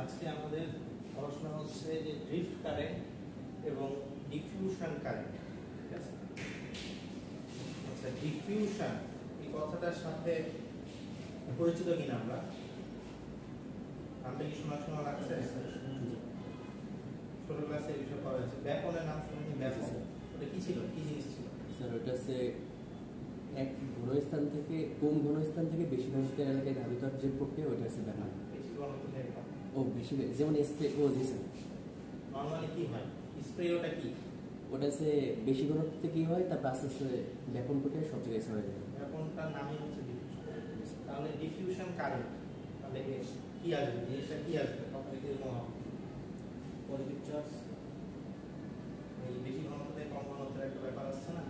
আজকে আমাদের পড়াশোনা হচ্ছে যে ড্রিফট কারেন্ট এবং ডিফিউশন কারেন্ট। ঠিক আছে, আচ্ছা ডিফিউশন এই কথাটার সাথে পরিচিত কিনা আমরা কি শোনা লাগছে? ছোট ক্লাসে এই বিষয় পড়া হয়েছে। ব্যাপনের নাম শুনেছি? ব্যাপন ওটা কি ছিল, কি জিনিস ছিল স্যার? ওটা হচ্ছে এক ঘনস্থান থেকে কোন ঘনস্থান থেকে বেশি ঘনত্বের এলাকায় ধাবিত যে প্রক্রিয়া, ওটা হচ্ছে ব্যাপন। বেশি ঘনত্ব থেকে কম। ও বেশি, যেমন স্প্রে। ও জি স্যার। নরমালি কি হয় স্প্রে, ওটা কি? ওটা হচ্ছে বেশি ঘনত্ব থেকে কি হয়, তারপর আস্তে আস্তে ব্যাপন প্রক্রিয়া সব জায়গায় ছড়িয়ে যায়। ব্যাপনটার নামই হচ্ছে ডিফিউশন। তাহলে ডিফিউশন কারেন্ট তাহলে কি আসবে, জিনিসটা কি আসবে? কখন কিরকম হবে? পজিটিভ চার্জ, এই বেশি ঘনত্ব থেকে কম ঘনত্বের একটা ব্যাপার আসছে না?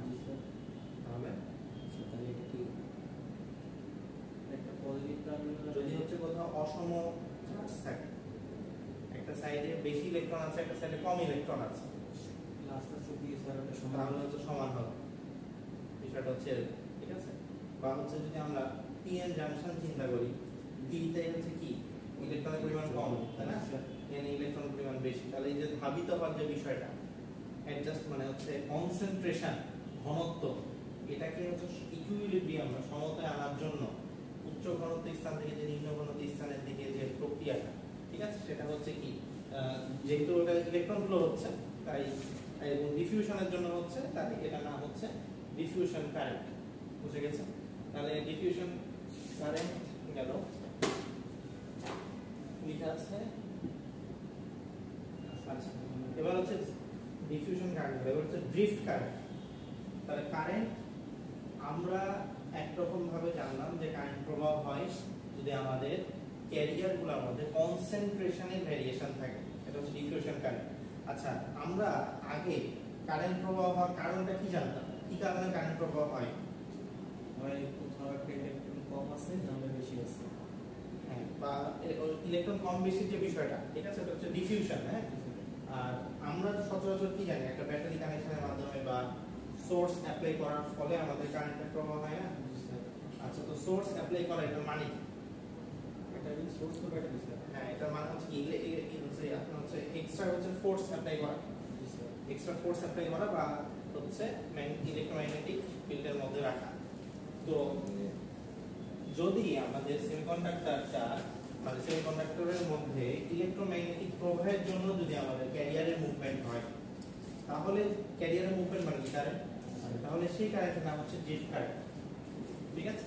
তাহলে তাহলে এটা কি একটা পজিটিভ টার্মিনাল যদি হচ্ছে কোথাও অসম চার্জ থাকে, একটা সাইডে বেশি ইলেকট্রন আছে, একটা সাইডে কম ইলেকট্রন আছে, আস্তে আস্তে দিয়ে সারাটা সমান হচ্ছে, সমান হবে। বিষয়টা হচ্ছে ঠিক আছে। বা হচ্ছে যদি আমরা পিএন জাংশন চিন্তা করি, পিতে হচ্ছে কি ইলেকট্রনের পরিমাণ কম, তাই না? এন ইলেকট্রনের পরিমাণ বেশি, তাহলে এই যে ধাবিত হওয়ার যে বিষয়টা অ্যাডজাস্ট মানে হচ্ছে কনসেন্ট্রেশন, ঘনত্ব, এটাকে হচ্ছে ইকুইলিব্রিয়াম বা সমতায় আনার জন্য উচ্চ ঘনত্ব স্থান থেকে যে নিম্ন ঘনত্ব স্থানের দিকে যে প্রক্রিয়াটা, ঠিক আছে, সেটা হচ্ছে কি যেহেতু ওটা ইলেকট্রন ফ্লো হচ্ছে তাই, এবং ডিফিউশনের জন্য হচ্ছে, তাই এটা নাম হচ্ছে ডিফিউশন কারেন্ট। বুঝে গেছে? তাহলে ডিফিউশন কারেন্ট গেল, লিখা আছে। আচ্ছা, এবার হচ্ছে ডিফিউশন কারেন্ট, এবার হচ্ছে ড্রিফট কারেন্ট। তাহলে কারেন্ট আমরা একরকম ভাবে জানলাম যে কারেন্ট প্রবাহ হয় যদি আমাদের ক্যারিয়ারগুলোর মধ্যে কনসেন্ট্রেশনের ভেরিয়েশন থাকে, এটা হচ্ছে ডিফিউশন কারেন্ট। আচ্ছা, আমরা আগে কারেন্ট প্রবাহ হওয়ার কারণটা কি জানতাম? কি কারণে কারেন্ট প্রবাহ হয়? হয় কোথাও একটা ইলেকট্রন কম আছে, নাহলে বেশি আছে, হ্যাঁ, বা ইলেকট্রন কম বেশির যে বিষয়টা, ঠিক আছে, এটা হচ্ছে ডিফিউশন। হ্যাঁ, আর আমরা সচরাচর কি জানি, একটা ব্যাটারি কানেকশনের মাধ্যমে বা সোর্স অ্যাপ্লাই করার ফলে আমাদের কারেন্টের প্রবাহ হয় না? আচ্ছা, তো সোর্স অ্যাপ্লাই করা এটা মানে কি? ব্যাটারি সোর্স তো ব্যাটারি, হ্যাঁ, এটা মানে হচ্ছে কি আপনার হচ্ছে এক্সট্রা হচ্ছে ফোর্স অ্যাপ্লাই করা, এক্সট্রা ফোর্স অ্যাপ্লাই করা বা হচ্ছে ইলেকট্রোম্যাগনেটিক ফিল্ডের মধ্যে রাখা। তো যদি আমাদের সেমিকন্ডাক্টরটা মানে সেমিকন্ডাক্টরের মধ্যে ইলেকট্রোম্যাগনেটিক প্রবাহের জন্য যদি আমাদের ক্যারিয়ারের মুভমেন্ট হয়, তাহলে ক্যারিয়ারের মুভমেন্ট মানে কি কারেন্ট, তাহলে সেই কারেন্টের নাম হচ্ছে ড্রিফট কারেন্ট। ঠিক আছে?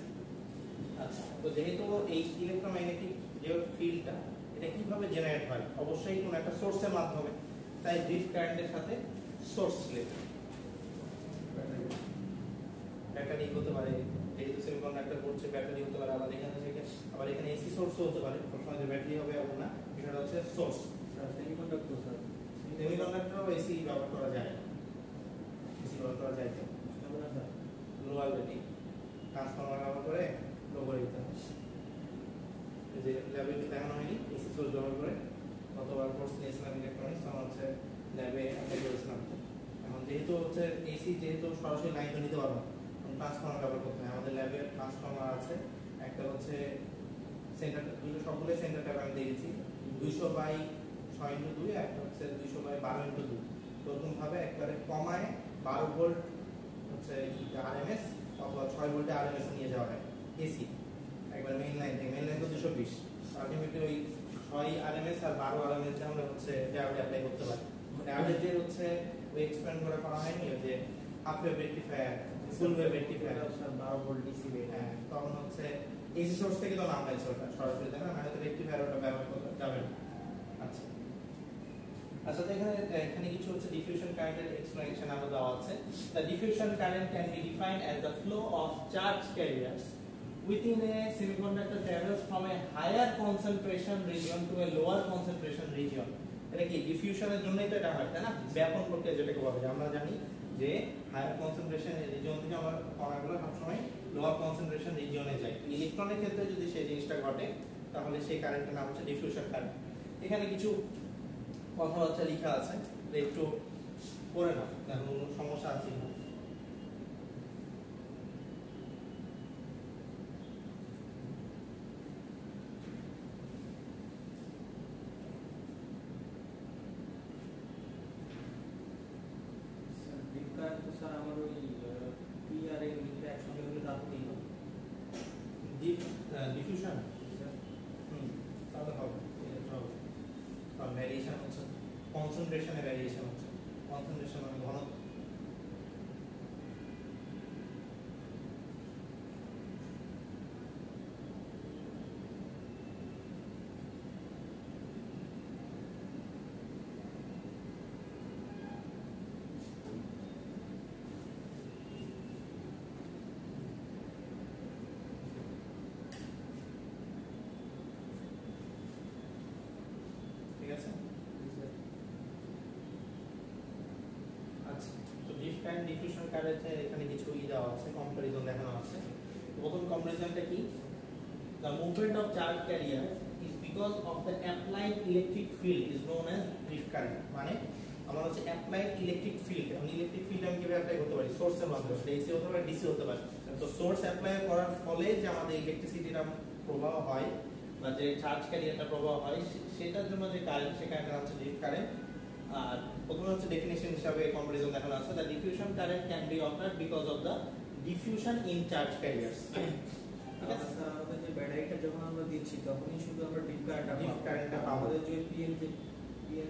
আচ্ছা, তো যেহেতু এই ইলেকট্রোম্যাগনেটিক যে ফিল্ডটা এটা কিভাবে জেনারেট হয়, অবশ্যই কোন একটা সোর্সের মাধ্যমে, তাই ড্রিফট কারেন্টের সাথে সোর্স রিলেটেড। ব্যাটারি হতে পারে, যেহেতু সেমিকন্ডাক্টর করছে ব্যাটারি হতে পারে, আবার এখানে থেকে আবার এখানে এসি সোর্সও হতে পারে, সবসময় যে ব্যাটারি হবে এমন না, এটা হচ্ছে সোর্স। সেমিকন্ডাক্টর স্যার, সেমিকন্ডাক্টরও এসি ব্যবহার করা যায়, এসি ব্যবহার করা যায় তো লোয়ার রেটিং ট্রান্সফরমার ব্যবহার করে লো করে দিতে হয়। যে ল্যাবে দেখানো হয়নি এসি সোর্স ব্যবহার করে, কতবার কোর্স নিয়েছিলাম ইলেকট্রনিক্স, তখন হচ্ছে ল্যাবে অ্যাপ্লাই করেছিলাম। এখন যেহেতু হচ্ছে এসি যেহেতু সরাসরি লাইন তো নিতে পারবো, ট্রান্সফরমার ব্যবহার করতে হয়। আমাদের ল্যাবে ট্রান্সফরমার আছে, একটা হচ্ছে সেন্টার, দুটো সবগুলো সেন্টার ট্যাপ আমি দেখেছি, 200/6x2, একটা হচ্ছে 200/12x2। এরকম ভাবে একবারে কমায় 12 ভোল্ট হচ্ছে আরএমএস অথবা 6 ভোল্টে আরএমএস নিয়ে যাওয়া হয় এসি, একবার মেইন লাইন থেকে। মেইন লাইন তো 220, আলটিমেটলি ওই 6 আরএমএস আর 12 আরএমএস দিয়ে আমরা হচ্ছে ডায়োড অ্যাপ্লাই করতে পারি। ডায়োডের যে হচ্ছে ওই এক্সপ্যান্ড করা হয়নি, ওই যে হাফ ওয়েভ রেকটিফায়ার, ফুল ওয়েভ রেকটিফায়ার, 12 ভোল্ট ডিসি, হ্যাঁ, তখন হচ্ছে এসি সোর্স থেকে তো নাম হয়েছে ওটা সরাসরি, তাই না? মানে তো রেকটিফায়ার ওটা ব্যবহার করতে যাবে না। আচ্ছা আচ্ছা, তো এখানে কিছু হচ্ছে ডিফিউশন কারেন্টের এক্সপ্লেনেশন আমরা দেওয়া আছে। The diffusion current can be defined as the flow of charge carriers within a semiconductor travels from a higher concentration region to a lower concentration region. এটা কি ডিফিউশনের জন্যই তো এটা হয়, তাই না? ব্যাপন প্রক্রিয়া যেটাকে বলা যায়, আমরা জানি যে হায়ার কনসেন্ট্রেশন রিজিয়ন থেকে আমার কণাগুলো সবসময় লোয়ার কনসেন্ট্রেশন রিজিয়নে যায়। ইলেকট্রনের ক্ষেত্রে যদি সেই জিনিসটা ঘটে, তাহলে সেই কারেন্টের নাম হচ্ছে ডিফিউশন কারেন্ট। এখানে কিছু কথাবার্তা লেখা আছে, একটু পড়ে নাও, কারণ কোনো সমস্যা আছে না। ভ্যারিয়েশন হচ্ছে কনসেন্ট্রেশনে ভ্যারিয়েশন হচ্ছে কনসেন্ট্রেশন মানে ঘনত্ব ঠিক আছে আচ্ছা তো ড্রিফট এন্ড ডিফিউশন কারেন্টের এখানে কিছু দেওয়া আছে কম্পারিজন দেখানো আছে প্রথম কম্পারিজনটা কি the movement of charge carrier is because of the applied electric field is known as drift current মানে আমরা হচ্ছে applied electric field এবং ইলেকট্রিক ফিল্ড আমি কিভাবে অ্যাপ্লাই করতে পারি সোর্সের মাধ্যমে এসি হতে পারে ডিসি হতে পারে তো সোর্স অ্যাপ্লাই করার ফলে যে আমাদের ইলেকট্রিসিটিটা প্রবাহ হয় বা যে চার্জ ক্যারিয়ারটা প্রবাহ হয় সেটার জন্য যে কারেন্ট সে কারেন্টটা হচ্ছে ড্রিফট কারেন্ট আর প্রথমে হচ্ছে ডেফিনিশন হিসাবে কম্পারিজন দেখানো আছে the diffusion current can be occurred because of the diffusion in charge carriers ঠিক আছে স্যার আমাদের যে ব্যাটারিটা যখন আমরা দিচ্ছি তখনই শুধু আমরা ডিপ ডিপ কারেন্টটা পাবো আমাদের যে পিএন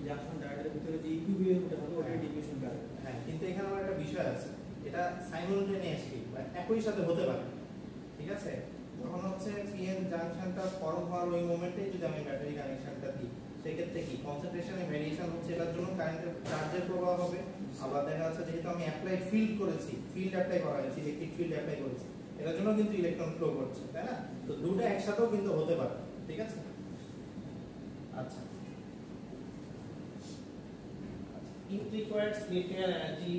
জাংশন ডায়োডের ভিতরে যে ইকুইভ্যালেন্টটা হবে ওটা ডিফিউশন কারেন্ট হ্যাঁ কিন্তু এখানে আমার একটা বিষয় আছে এটা সাইমultaneously বা একই সাথে হতে পারে ঠিক আছে তখন হচ্ছে পিএন জাংশনটা ফর্ম হওয়ার ওই মোমেন্টে যদি আমি ব্যাটারি কানেকশনটা দিই সেই ক্ষেত্রে কি কনসেন্ট্রেশনে ভেরিয়েশন হচ্ছে এটার জন্য কারেন্টের চার্জের প্রবাহ হবে আবার দেখা যাচ্ছে যেহেতু আমি অ্যাপ্লাইড ফিল্ড করেছি ফিল্ড অ্যাপ্লাই করা হয়েছে ইলেকট্রিক ফিল্ড অ্যাপ্লাই করেছি এটার জন্য কিন্তু ইলেকট্রন ফ্লো করছে তাই না তো দুটো একসাথেও কিন্তু হতে পারে ঠিক আছে আচ্ছা it requires little energy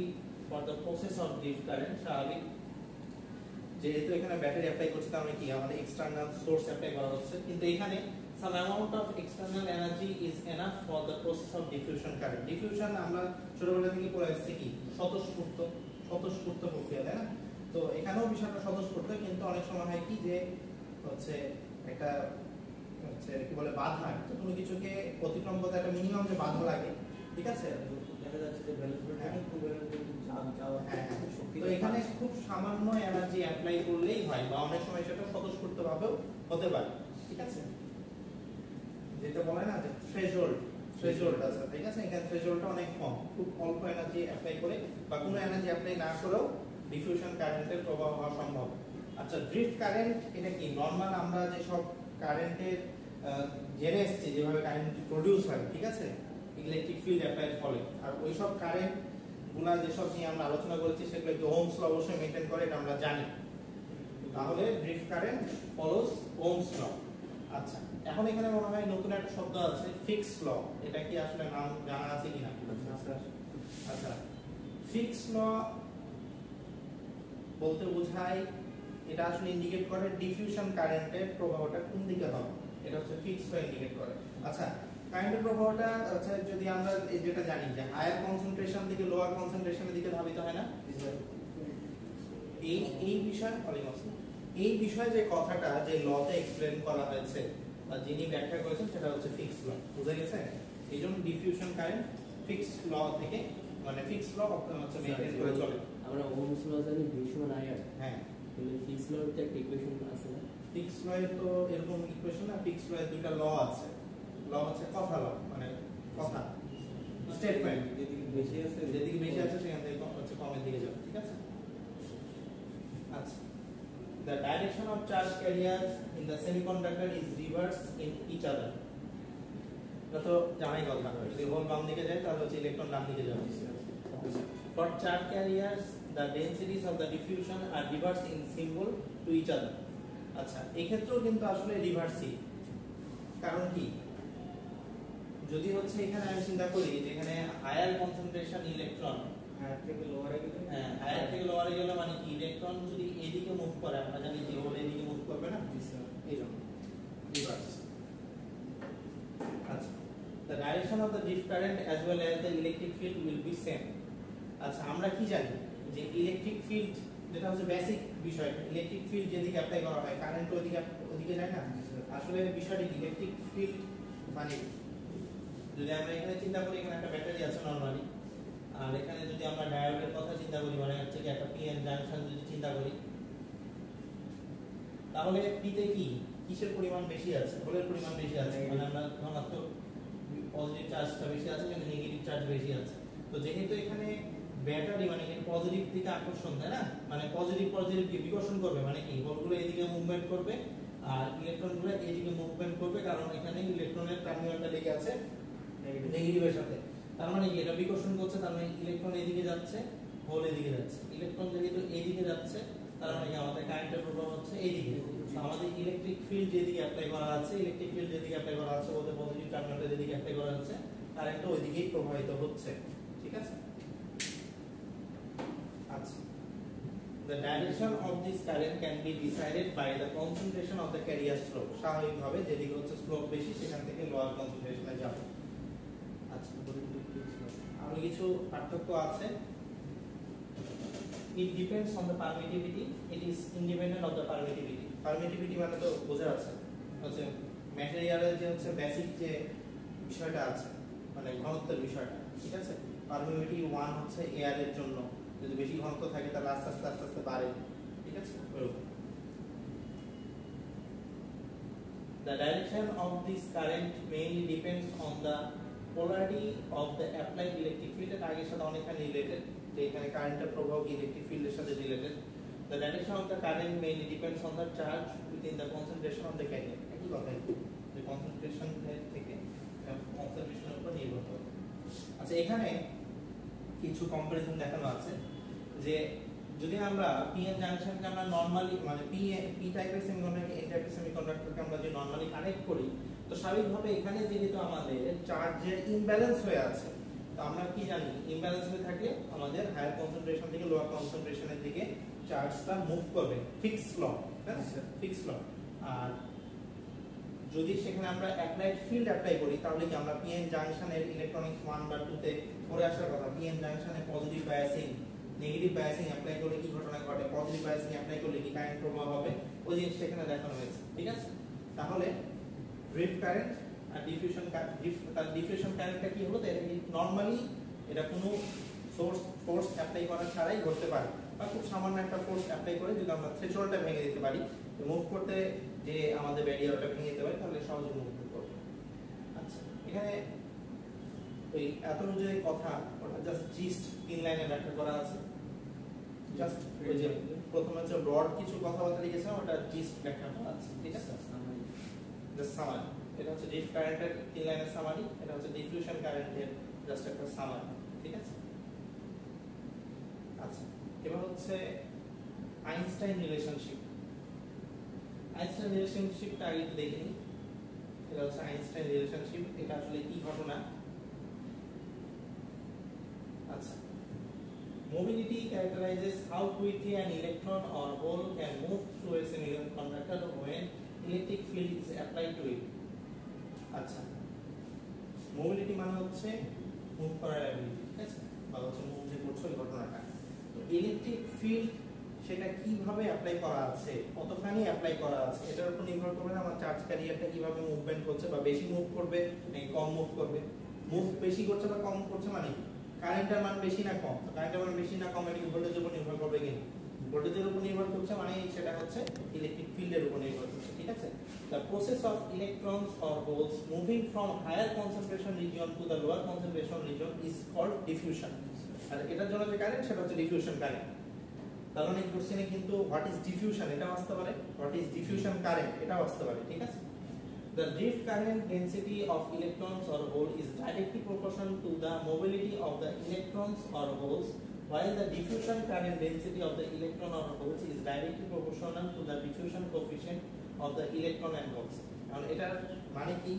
for the process of drift current স্বাভাবিক যেহেতু এখানে ব্যাটারি অ্যাপ্লাই করছি তার মানে কি আমাদের এক্সটার্নাল সোর্স অ্যাপ্লাই করা হচ্ছে কিন্তু এখানে some amount of external energy is enough for the process of diffusion current diffusion আমরা ছোটবেলা থেকে পড়ে আসছি কি স্বতঃস্ফূর্ত প্রক্রিয়া তাই না তো এখানেও বিষয়টা স্বতঃস্ফূর্ত কিন্তু অনেক সময় হয় কি যে হচ্ছে একটা হচ্ছে কি বলে বাধা তো কোনো কিছুকে অতিক্রম করতে একটা মিনিমাম যে বাধা লাগে ঠিক আছে দেখা যাচ্ছে যে ভ্যালুসিটি খুব যাওয়া শক্তি তো এখানে খুব সামান্য এনার্জি অ্যাপ্লাই করলেই হয় বা অনেক সময় সেটা স্বতঃস্ফূর্তভাবেও হতে পারে ঠিক আছে যেটা বলে না যে থ্রেশহোল্ড আছে ঠিক আছে এখানে থ্রেশহোল্ডটা অনেক কম খুব অল্প এনার্জি অ্যাপ্লাই করে বা কোনো এনার্জি অ্যাপ্লাই না করেও ডিফিউশন কারেন্টের প্রবাহ হওয়া সম্ভব আচ্ছা ড্রিফট কারেন্ট এটা কি নরমাল আমরা যে সব কারেন্টের জেনে এসেছি যেভাবে কারেন্ট প্রডিউস হয় ঠিক আছে ইলেকট্রিক ফিল্ড অ্যাপ্লাইয়ের ফলে আর ওই সব কারেন্ট গুলা যেসব নিয়ে আমরা আলোচনা করেছি সেগুলো কি ওহমস ল অবশ্যই মেইনটেইন করে এটা আমরা জানি তাহলে drift current follows Ohm's law আচ্ছা এখন এখানে মনে হয় নতুন একটা শব্দ আছে ফিক্সড ল এটা কি আসলে নাম জানা আছে কিনা আচ্ছা ফিক্সড ল বলতে বোঝায় এটা আসলে ইন্ডিকেট করে ডিফিউশন কারেন্টের প্রবাহটা কোন দিকে হবে এটা হচ্ছে ফিক্সড ল ইন্ডিকেট করে আচ্ছা কারেন্টের প্রবাহটা আচ্ছা যদি আমরা যেটা জানি যে হায়ার কনসেন্ট্রেশন থেকে লোয়ার কনসেন্ট্রেশনের দিকে ধাবিত হয় না এই বিষয় এই বিষয়ে যে কথাটা যে লতে এক্সপ্লেন করা হয়েছে বা যিনি ব্যাখ্যা করেছেন সেটা হচ্ছে ফিক্সড ল বুঝা গেছে এইজন্য ডিফিউশন কারেন্ট ফিক্সড ল থেকে মানে ফিক্সড ল হচ্ছে মেইনটেইন করে চলে আমরা ওহমস ল জানি V = IR হ্যাঁ কিন্তু ফিক্স লর একটা ইকুয়েশন আছে না ফিক্সড ল এর তো এরকম ইকুয়েশন না ফিক্সড ল এর দুটো ল আছে ল হচ্ছে কথা ল মানে কথা স্টেটমেন্ট যেদিকে বেশি আছে সেখান থেকে হচ্ছে কমের দিকে যাবে ঠিক আছে আচ্ছা the direction of charge carriers in the semiconductor is reversed in each other এটা তো জানাই কথা যদি হোল বাম দিকে যায় তাহলে হচ্ছে ইলেকট্রন ডান দিকে যাবে for charge carriers the densities of the diffusion are reversed in symbol to each other আচ্ছা এই ক্ষেত্রেও কিন্তু আসলে রিভার্সই কারণ কি যদি হচ্ছে এখানে আমি চিন্তা করি যে এখানে হায়ার কনসেন্ট্রেশন ইলেকট্রন হায়ার থেকে লোয়ারে গেলে হায়ার থেকে লোয়ারে গেলে মানে কি ইলেকট্রন যদি এদিকে মুভ করে আমরা জানি যে হোল এদিকে মুভ করবে না এই জন্য রিভার্স আচ্ছা the direction of the drift current as well as the electric field will be same আচ্ছা আমরা কি জানি যে ইলেকট্রিক ফিল্ড যেটা হচ্ছে বেসিক বিষয় ইলেকট্রিক ফিল্ড যেদিকে অ্যাপ্লাই করা হয় কারেন্ট ওদিকে যায় না আসলে বিষয়টি ইলেকট্রিক ফিল্ড মানে যদি আমরা এখানে চিন্তা করি এখানে একটা ব্যাটারি আছে নরমালি আর এখানে যদি আমরা ডায়োডের কথা চিন্তা করি মানে হচ্ছে কি একটা পিএন জাংশন যদি চিন্তা করি তাহলে পিতে কি কিসের পরিমাণ বেশি আছে হোলের পরিমাণ বেশি আছে মানে আমরা ধনাত্মক পজিটিভ চার্জটা বেশি আছে, এখানে নেগেটিভ চার্জ বেশি আছে। তো যেহেতু এখানে ব্যাটারি মানে এখানে পজিটিভ দিকে আকর্ষণ, তাই না, মানে পজিটিভ কে বিকর্ষণ করবে, মানে কি হোলগুলো এদিকে মুভমেন্ট করবে আর ইলেকট্রনগুলো এইদিকে মুভমেন্ট করবে, কারণ এখানে ইলেকট্রনের টার্মিনালটা লেগে আছে নেগেটিভের সাথে। তার মানে কি এটা বিকর্ষণ করছে, তার মানে ইলেকট্রন এদিকে যাচ্ছে, হোল এদিকে যাচ্ছে। ইলেকট্রন যেহেতু এদিকে যাচ্ছে, তার মানে কি আমাদের কারেন্টের প্রবাহ হচ্ছে এইদিকে। তো আমাদের ইলেকট্রিক ফিল্ড যেদিকে অ্যাপ্লাই করা আছে, ইলেকট্রিক ফিল্ড যেদিকে অ্যাপ্লাই করা আছে, ওদের পজিটিভ টার্মিনালটা যেদিকে অ্যাপ্লাই করা আছে, কারেন্টও ওইদিকেই প্রবাহিত হচ্ছে। ঠিক আছে? আচ্ছা, the direction of this current can be decided by the concentration of the carrier slope. স্বাভাবিকভাবে যেদিকে হচ্ছে স্লোপ বেশি সেখান থেকে লোয়ার কনসেন্ট্রেশনে যাবে। আচ্ছা, আরো কিছু পার্থক্য আছে। It depends on the permittivity. It is independent of the permittivity. Permittivity মানে তো বোঝা যাচ্ছে, হচ্ছে ম্যাটেরিয়ালের যে হচ্ছে বেসিক যে বিষয়টা আছে, মানে ঘনত্বের বিষয়টা। ঠিক আছে? পারমিটিভিটি 1 হচ্ছে এয়ারের জন্য, যদি বেশি ঘনত্ব থাকে তাহলে আস্তে আস্তে বাড়ে। ঠিক আছে? The direction of this current mainly depends on the polarity of the applied electric field. এর আগের সাথে অনেকখানি রিলেটেড, যে এখানে কারেন্টের প্রভাব ইলেকট্রিক ফিল্ডের সাথে related. The direction of the current mainly depends on the charge within the concentration of the carrier. একই কথাই, যে কনসেন্ট্রেশন থেকে কনসেন্ট্রেশনের উপর নির্ভর করে। আচ্ছা, এখানে কিছু কম্পারিজন দেখানো আছে, যে যদি আমরা পিএন জাংশনকে আমরা নরমালি মানে পি টাইপের সেমিকন্ডাক্টর এন টাইপের সেমিকন্ডাক্টরকে আমরা যে নরমালি কানেক্ট করি, তো স্বাভাবিকভাবে এখানে যেহেতু আমাদের চার্জের ইমব্যালেন্স হয়ে আছে, তো আমরা কি জানি ইমব্যালেন্স হয়ে থাকলে আমাদের হায়ার কনসেন্ট্রেশন থেকে লোয়ার কনসেন্ট্রেশনের দিকে চার্জটা মুভ করবে, ফিক্স ল, তাই না? ফিক্স ল। আর যদি সেখানে আমরা অ্যাপ্লাইড ফিল্ড অ্যাপ্লাই করি, তাহলে কি আমরা পিএন জাংশনের ইলেকট্রনিক্স 1 বা 2 তে পড়ে আসার কথা, পিএন জাংশনে positive biasing negative biasing apply করলে কি ঘটনা ঘটে, পজিটিভ বায়াসিং অ্যাপ্লাই করলে কি কারেন্ট প্রবাহ হবে, ওই জিনিসটা এখানে দেখানো হয়েছে। ঠিক আছে? তাহলে ড্রিফট কারেন্ট আর ডিফিউশন কারেন্ট, তার ডিফিউশন কারেন্টটা কি হলো, এটা কি নরমালি এটা কোনো ফোর্স অ্যাপ্লাই করা ছাড়াই ঘটতে পারে, বা খুব সামান্য একটা ফোর্স অ্যাপ্লাই করে যদি আমরা থ্রেশহোল্ডটা ভেঙে দিতে পারি, মুভ করতে যে আমাদের ব্যারিয়ারটা ভেঙে দিতে পারি, তাহলে সহজে মুভ করবে। আচ্ছা, এখানে ওই এতটুকু যে কথা, ওটা জাস্ট জিস্ট 3 লাইনে ব্যাখ্যা করা আছে। জাস্ট ওই যে প্রথমে হচ্ছে ব্রড কিছু কথাবার্তা লিখেছিলাম, ওটা জিস্ট ব্যাখ্যা করা আছে। ঠিক আছে? Just summary. এটা হচ্ছে ডিফ কারেন্টের 3 লাইনের সামারি, এটা হচ্ছে ডিফিউশন কারেন্টের জাস্ট একটা সামারি। ঠিক আছে? আচ্ছা, এবার হচ্ছে আইনস্টাইন রিলেশনশিপ। আইনস্টাইন রিলেশনশিপটা আগে একটু দেখে নিই। এটা হচ্ছে আইনস্টাইন রিলেশনশিপ, এটা আসলে কি ঘটনা। আচ্ছা, mobility characterizes how quickly an electron or hole can move through a semiconductor when electric field is applied to it. আচ্ছা, mobility মানে হচ্ছে মুভ করার অ্যাবিলিটি, ঠিক আছে, বা হচ্ছে মুভ যে করছে ওই ঘটনাটা। তো ইলেকট্রিক ফিল্ড সেটা কিভাবে অ্যাপ্লাই করা আছে, কতখানি অ্যাপ্লাই করা আছে, এটার উপর নির্ভর করবে না আমার চার্জ ক্যারিয়ারটা কিভাবে মুভমেন্ট করছে, বা বেশি মুভ করবে নাকি কম মুভ করবে। মুভ বেশি করছে বা কম করছে মানে কি, কারেন্টের মান বেশি না কম, কারেন্টের মান বেশি না কম, এটা ভোল্টেজের উপর নির্ভর করবে কিন্তু ভোল্টেজের উপর নির্ভর করছে মানে সেটা হচ্ছে ইলেকট্রিক ফিল্ডের উপর নির্ভর করছে। ঠিক আছে? The process of electrons or holes moving from higher concentration region to the lower concentration region is called diffusion. আর এটার জন্য যে কারেন্ট সেটা হচ্ছে ডিফিউশন কারেন্ট। তার মানে কোশ্চেনে কিন্তু হোয়াট ইজ ডিফিউশন এটা আসতে পারে, হোয়াট ইজ ডিফিউশন কারেন্ট এটাও আসতে পারে। ঠিক আছে? The drift current density of electrons or hole is directly proportional to the mobility of the electrons or holes, while the diffusion current density of the electron or holes is directly proportional to the diffusion coefficient of the electron and holes. এখন এটার মানে কি,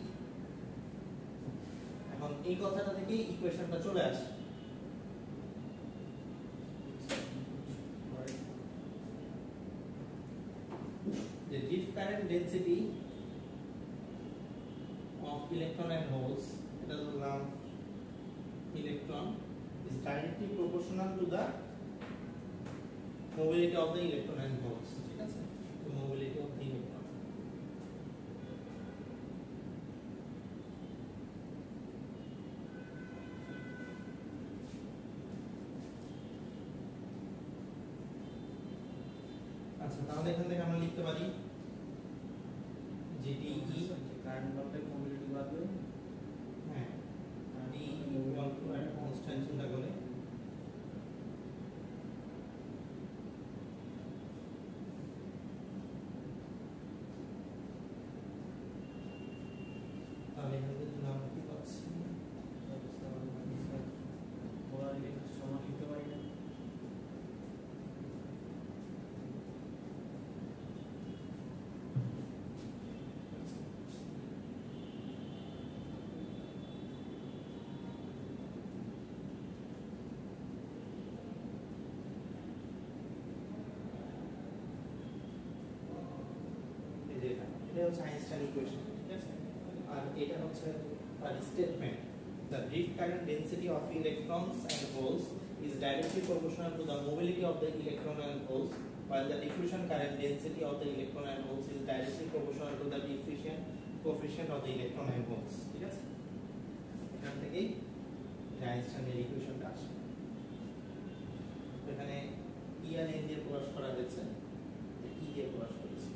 এখন এই কথাটা থেকেই ইকুয়েশনটা চলে আসে। The drift current density of electron and holes, এটা ধরলাম electron, is directly proportional to the mobility of the electron and holes. ঠিক আছে? The mobility of the electron. আচ্ছা, তাহলে এখান থেকে আমরা লিখতে পারি GTE কারেন্ট বাড়লে মোবিলিটি বাড়বে। হ্যাঁ, হচ্ছে আইনস্টাইন ইকুয়েশন, ঠিক আছে? আর এটা হচ্ছে তার statement, the drift current density of electrons and holes is directly proportional to the mobility of the electron and holes, while the diffusion current density of the electron and holes is directly proportional to the diffusion coefficient of the electron and holes, ঠিক আছে? এখান থেকেই আইনস্টাইনের ইকুয়েশনটা আসে। এখানে ই আর N দিয়ে প্রকাশ করা হয়েছে, ই দিয়ে প্রকাশ করেছে।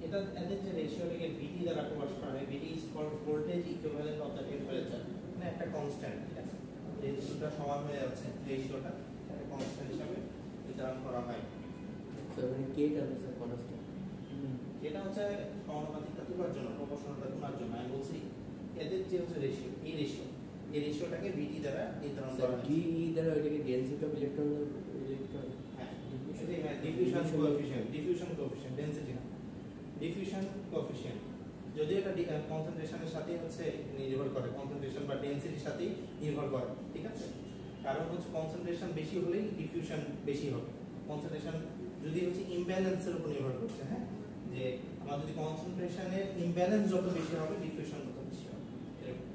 এটা এদের যে রেশিওটাকে ভিটি দ্বারা প্রকাশ করা হয়, VT is called voltage equivalent of the temperature, মানে একটা কনস্ট্যান্ট, ঠিক আছে? এই দুটোটা সমান হয়ে যাচ্ছে, রেশিওটা একটা কনস্ট্যান্ট হিসাবে নির্ধারণ করা হয়। তো মানে কে টা হচ্ছে কনস্ট্যান্ট, এটা হচ্ছে সমানুপাতিকতা তোলার জন্য, প্রপোর্শনালটা তোলার জন্য আমি বলছি এদের যে হচ্ছে রেশিও, এই রেশিওটাকে ভিটি দ্বারা নির্ধারণ করা হয়। ডি দ্বারা এটাকে ডেনসিটি অফ ইলেকট্রন, হ্যাঁ, ডিফিউশন কোএফিশিয়েন্ট, ডেনসিটি না, ডিফিউশন কোএফিশিয়েন্ট। যদিও এটা কনসেন্ট্রেশনের সাথে হচ্ছে নির্ভর করে, কনসেন্ট্রেশন বা ডেনসিটির সাথে নির্ভর করে, ঠিক আছে? কারণ হচ্ছে কনসেন্ট্রেশন বেশি হলেই ডিফিউশন বেশি হবে। কনসেন্ট্রেশন যদি হচ্ছে ইমব্যালেন্সের উপর নির্ভর করছে, হ্যাঁ, যে আমার যদি কনসেন্ট্রেশনের ইমব্যালেন্স যত বেশি হবে ডিফিউশন তত বেশি হবে, এরকম।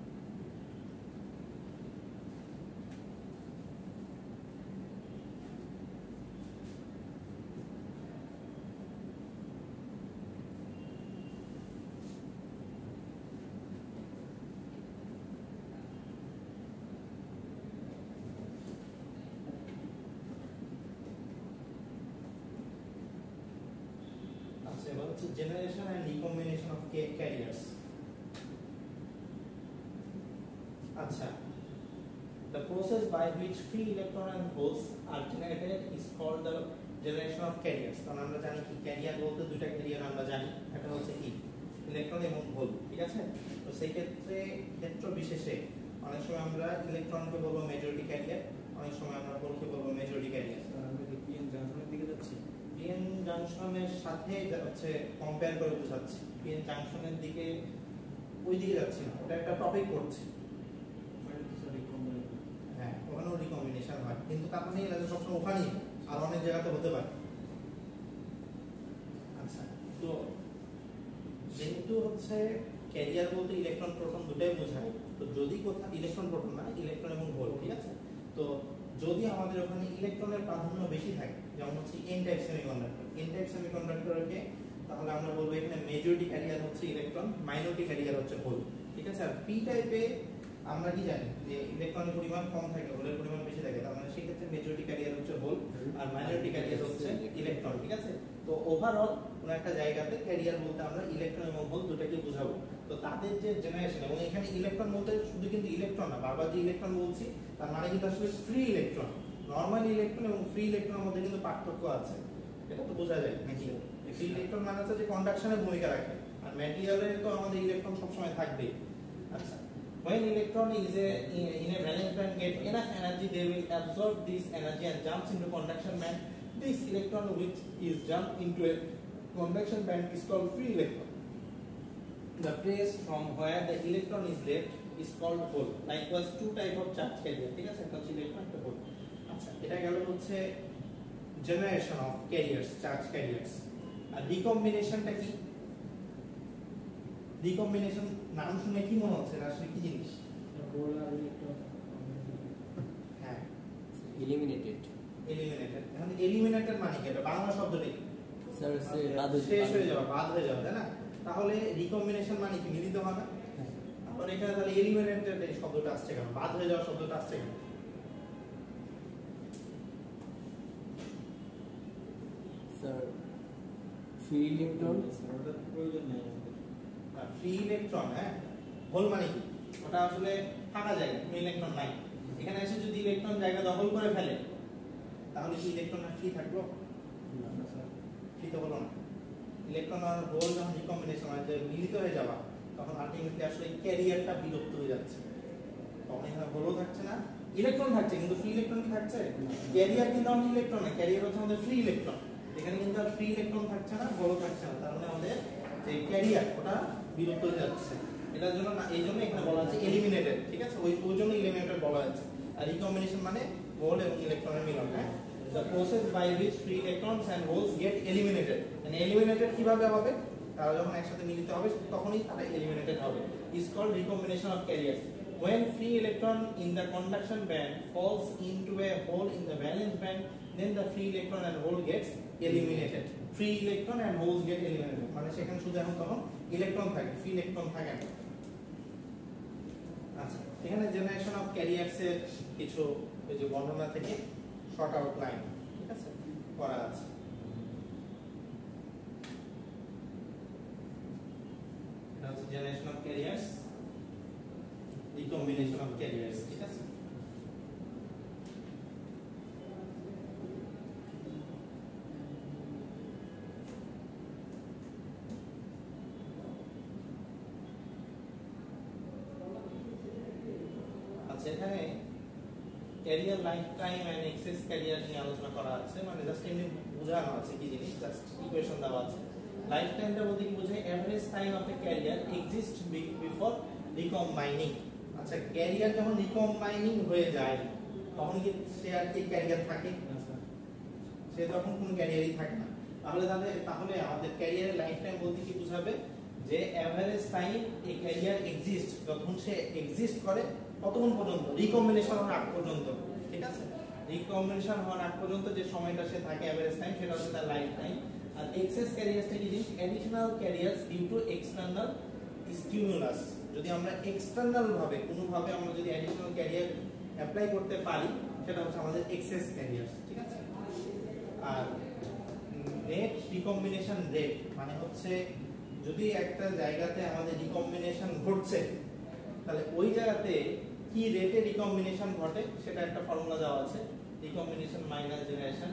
এবার হচ্ছে generation and recombination of carriers. আচ্ছা, the process by which free electron and holes are generated is called the generation of carriers। কারণ আমরা জানি কি ক্যারিয়ার বলতে দুইটা ক্যারিয়ার আমরা জানি, একটা হচ্ছে কি ইলেকট্রন এবং হোল, ঠিক আছে? তো সেই ক্ষেত্রে ক্ষেত্র বিশেষে অনেক সময় আমরা ইলেকট্রনকে বলবো মেজরিটি ক্যারিয়ার, অনেক সময় আমরা হোলকে বলবো মেজরিটি ক্যারিয়ার। আমরা কি পিএন জাংশনের দিকে যাচ্ছি? পিএন জাংশনের সাথে হচ্ছে কম্পেয়ার করে বোঝাচ্ছি, পিএন জাংশনের দিকে ওই দিকে যাচ্ছি না, ওটা একটা টপিক পড়ছি। হ্যাঁ, ওখানেও রিকম্বিনেশন হয়, কিন্তু তার মানে এটা সবসময় ওখানেই আর অনেক জায়গাতে হতে পারে। আচ্ছা, তো যেহেতু হচ্ছে ক্যারিয়ার বলতে ইলেকট্রন প্রোটন দুটোই বোঝায়, তো যদি কোথাও ইলেকট্রন প্রোটন না, ইলেকট্রন এবং হোল, ঠিক আছে? তো যদি আমাদের ওখানে ইলেকট্রনের প্রাধান্য বেশি থাকে, যেমন হচ্ছে এন টাইপ সেমিকন্ডাক্টরকে, তাহলে আমরা বলবো এখানে মেজরিটি ক্যারিয়ার হচ্ছে ইলেকট্রন, মাইনরিটি ক্যারিয়ার হচ্ছে হোল, ঠিক আছে? আর পি টাইপে আমরা কি জানি যে ইলেকট্রনের পরিমাণ কম থাকে, হোলের পরিমাণ বেশি থাকে, তার মানে সেই ক্ষেত্রে মেজরিটি ক্যারিয়ার হচ্ছে হোল আর মাইনরিটি ক্যারিয়ার হচ্ছে ইলেকট্রন, ঠিক আছে? তো ওভারঅল কোন একটা জায়গাতে ক্যারিয়ার বলতে আমরা ইলেকট্রন এবং হোল দুটোকে বোঝাবো। তো তাদের যে জেনারেশন, এবং এখানে ইলেকট্রন বলতে শুধু কিন্তু ইলেকট্রন না, বারবার যে ইলেকট্রন বলছি তার মানে কিন্তু আসলে ফ্রি ইলেকট্রন। নরমাল ইলেকট্রন এবং ফ্রি ইলেকট্রনের মধ্যে কিন্তু পার্থক্য আছে, এটা তো বোঝা যায় নাকি? ফ্রি ইলেকট্রন মানে হচ্ছে যে কন্ডাকশনের ভূমিকা রাখে, আর ম্যাটেরিয়ালে তো আমাদের ইলেকট্রন সবসময় থাকবে। আচ্ছা, when electron is in a valence band get enough energy, they will absorb this energy and jumps into conduction band. This electron which is jumped into a conduction band is called free electron. The place from where the electron is left is called hole. Likewise, two type of charge carrier, ঠিক আছে? একটা হচ্ছে electron, একটা whole. আচ্ছা, এটা গেল হচ্ছে generation of carriers, charge carriers. আর রিকম্বিনেশনটা কি? রিকম্বিনেশন নাম শুনে কি মনে হচ্ছে, আসলে কি জিনিস? হোল আর ইলেকট্রন, হ্যাঁ, এলিমিনেটেড। এখন এলিমিনেটেড মানে কি? এটা বাংলা শব্দটাই স্যার সে বাদ শেষ হয়ে যাওয়া, বাদ হয়ে যাওয়া, তাই না? তাহলে রিকম্বিনেশন মানে কি? মিলিত হওয়া না? আবার এখানে তাহলে এলিমিনেটেড এই শব্দটা আসছে কেন, বাদ হয়ে যাওয়া শব্দটা আসছে কেন? স্যার ফ্রি ইলেকট্রন, ওটার প্রয়োজন নেই আমাদের। ফ্রি ইলেকট্রন, হ্যাঁ, হোল মানে কি? ওটা আসলে ফাঁকা জায়গা, কোনো ইলেকট্রন নাই। এখানে এসে যদি ইলেকট্রন জায়গা দখল করে ফেলে তাহলে কি ইলেকট্রন ফ্রি থাকলো? ফ্রি তো হলো না। ইলেকট্রন আর হোল যখন রিকম্বিনেশন হয়, যে মিলিত হয়ে যাওয়া, তখন আলটিমেটলি আসলে ক্যারিয়ারটা বিলুপ্ত হয়ে যাচ্ছে। তখন এখানে হোলও থাকছে না, ইলেকট্রন থাকছে, কিন্তু ফ্রি ইলেকট্রন কি থাকছে? ক্যারিয়ার কিন্তু আমাদের ইলেকট্রন না, ক্যারিয়ার হচ্ছে আমাদের ফ্রি ইলেকট্রন। এখানে কিন্তু আর ফ্রি ইলেকট্রন থাকছে না, হোলও থাকছে না, তার মানে আমাদের যে ক্যারিয়ার ওটা বিলুপ্ত হয়ে যাচ্ছে, এটার জন্য না, এই জন্য এখানে বলা আছে এলিমিনেটেড, ঠিক আছে, ওই জন্য এলিমিনেটেড বলা হয়েছে। আর রিকম্বিনেশন মানে হোল এবং ইলেকট্রনের মিলন, হ্যাঁ, the process by which free electrons and holes get eliminated, মানে eliminated কিভাবে হবে, তারা যখন একসাথে মিলিত হবে তখনই তারা eliminated হবে, is called recombination of carriers. When free electron in the conduction band falls into a hole in the valence band, then the free electron and hole gets eliminated. Free electron and holes get eliminated, মানে সেখানে শুধু এখন তখন electron থাকে, free electron থাকে না। আচ্ছা, এখানে জেনারেশন অফ ক্যারিয়ার্স এর কিছু এই যে বর্ণনা থেকে শর্ট আউটলাইন, ঠিক আছে, করা আছে। এটা হচ্ছে generation of carriers, recombination of carriers, ঠিক আছে। আচ্ছা, এখানে carrier lifetime and excess carrier নিয়ে আলোচনা করা আছে, মানে জাস্ট এমনি বোঝানো আছে কি জিনিস, জাস্ট ইকুয়েশন দেওয়া আছে। লাইফ টাইমটা বলতে কি বোঝায়, average time of a carrier exist before recombining. আচ্ছা, ক্যারিয়ার যখন রিকম্বাইনিং হয়ে যায় তখন কি সে আর কি ক্যারিয়ার থাকে? সে তখন কোনো ক্যারিয়ারই থাকে না। তাহলে আমাদের ক্যারিয়ারের লাইফ টাইম বলতে কি বোঝাবে, যে এভারেজ টাইম এ ক্যারিয়ার এক্সিস্ট, যখন সে এক্সিস্ট করে কতক্ষণ পর্যন্ত, রিকম্বিনেশন হওয়ার আগ পর্যন্ত, ঠিক আছে, রিকম্বিনেশন হওয়ার আগ পর্যন্ত যে সময়টা সে থাকে এভারেজ টাইম, সেটা হচ্ছে তার লাইফ টাইম। আর এক্সেস ক্যারিয়ারটা কি জিনিস, additional carriers due to external stimulus. যদি আমরা এক্সটার্নাল ভাবে কোনোভাবে আমরা যদি অ্যাডিশনাল ক্যারিয়ার অ্যাপ্লাই করতে পারি, সেটা হচ্ছে আমাদের এক্সেস ক্যারিয়ারস, ঠিক আছে। আর নেট রিকম্বিনেশন রেট মানে হচ্ছে যদি একটা জায়গাতে আমাদের রিকম্বিনেশন ঘটছে, তাহলে ওই জায়গাতে কি রেটে রিকম্বিনেশন ঘটে সেটা একটা ফর্মুলা দেওয়া আছে, recombination minus generation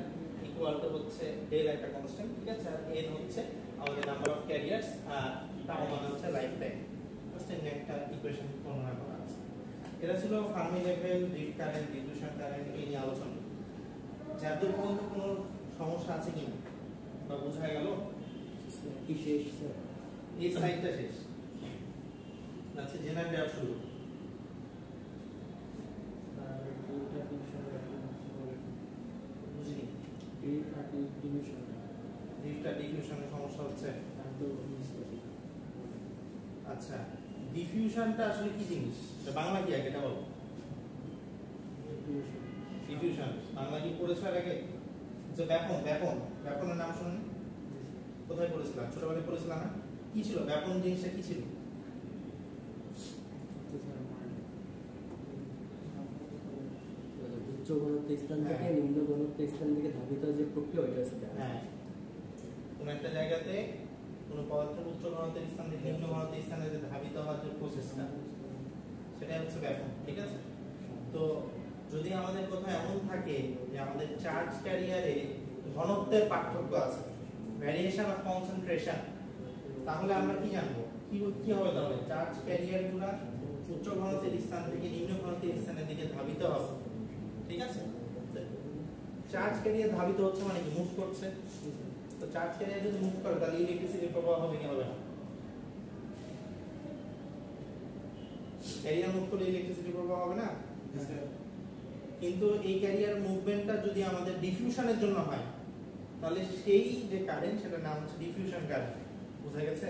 equal to হচ্ছে ডেল একটা কনস্ট্যান্ট, ঠিক আছে, আর এন হচ্ছে আমাদের নাম্বার অফ ক্যারিয়ার্স, আর টাও মানে হচ্ছে লাইফ টাইম। জাস্ট এমনি একটা ইকুয়েশন ফর্মুলা করা আছে। এটা ছিল Fermi level, drift current, diffusion current এই নিয়ে আলোচনা। যাদের পর্যন্ত কোনো সমস্যা আছে কি বা বোঝা গেল? কি শেষ স্যার? এই স্লাইডটা শেষ। আচ্ছা, জেনারেল দেওয়া শুরু। বুঝিনি, ড্রিফট আর ডিফিউশনের সমস্যা হচ্ছে। আচ্ছা, ডিফিউশনটা আসলে কি জিনিস, বাংলা কি আগে এটা বলো। ডিফিউশন বাংলা কি পড়েছো এর আগে? যে ব্যাপনের নাম শুনুন, কোথায় পড়েছিলাম? ছোটবেলায় পড়েছিলাম না? কি ছিল ব্যাপন জিনিসটা, কি ছিল? উচ্চ ঘনত্ব স্থান থেকে নিম্ন ঘনত্ব স্থান থেকে ধাবিত যে প্রক্রিয়া, ওইটা হচ্ছে হ্যাঁ, কোন একটা জায়গাতে কোন পদার্থের উচ্চ ঘনত্বের স্থান থেকে নিম্ন ঘনত্বের স্থানে যে ধাবিত হওয়ার যে প্রসেসটা, সেটাই হচ্ছে ব্যাপন, ঠিক আছে। তো যদি আমাদের কোথাও এমন থাকে যে আমাদের চার্জ ক্যারিয়ারে ঘনত্বের পার্থক্য আছে, ভ্যারিয়েশন অফ কনসেন্ট্রেশন, তাহলে আমরা কি জানবো, কি হবে তাহলে? চার্জ ক্যারিয়ারগুলো উচ্চ ঘনত্বের স্থান থেকে নিম্ন ঘনত্বের স্থানের দিকে ধাবিত হবে, ঠিক আছে। চার্জ ক্যারিয়ার ধাবিত হচ্ছে মানে কি, মুভ করছে। তো চার্জ ক্যারিয়ার যদি মুভ করে তাহলে ইলেকট্রিসিটি প্রবাহ হবে কি হবে না? ক্যারিয়ার মুভ করলে ইলেকট্রিসিটি প্রবাহ হবে না? কিন্তু এই ক্যারিয়ার মুভমেন্টটা যদি আমাদের ডিফিউশনের জন্য হয়, তাহলে সেই যে কারেন্ট সেটার নাম হচ্ছে ডিফিউশন কারেন্ট। বুঝা গেছে?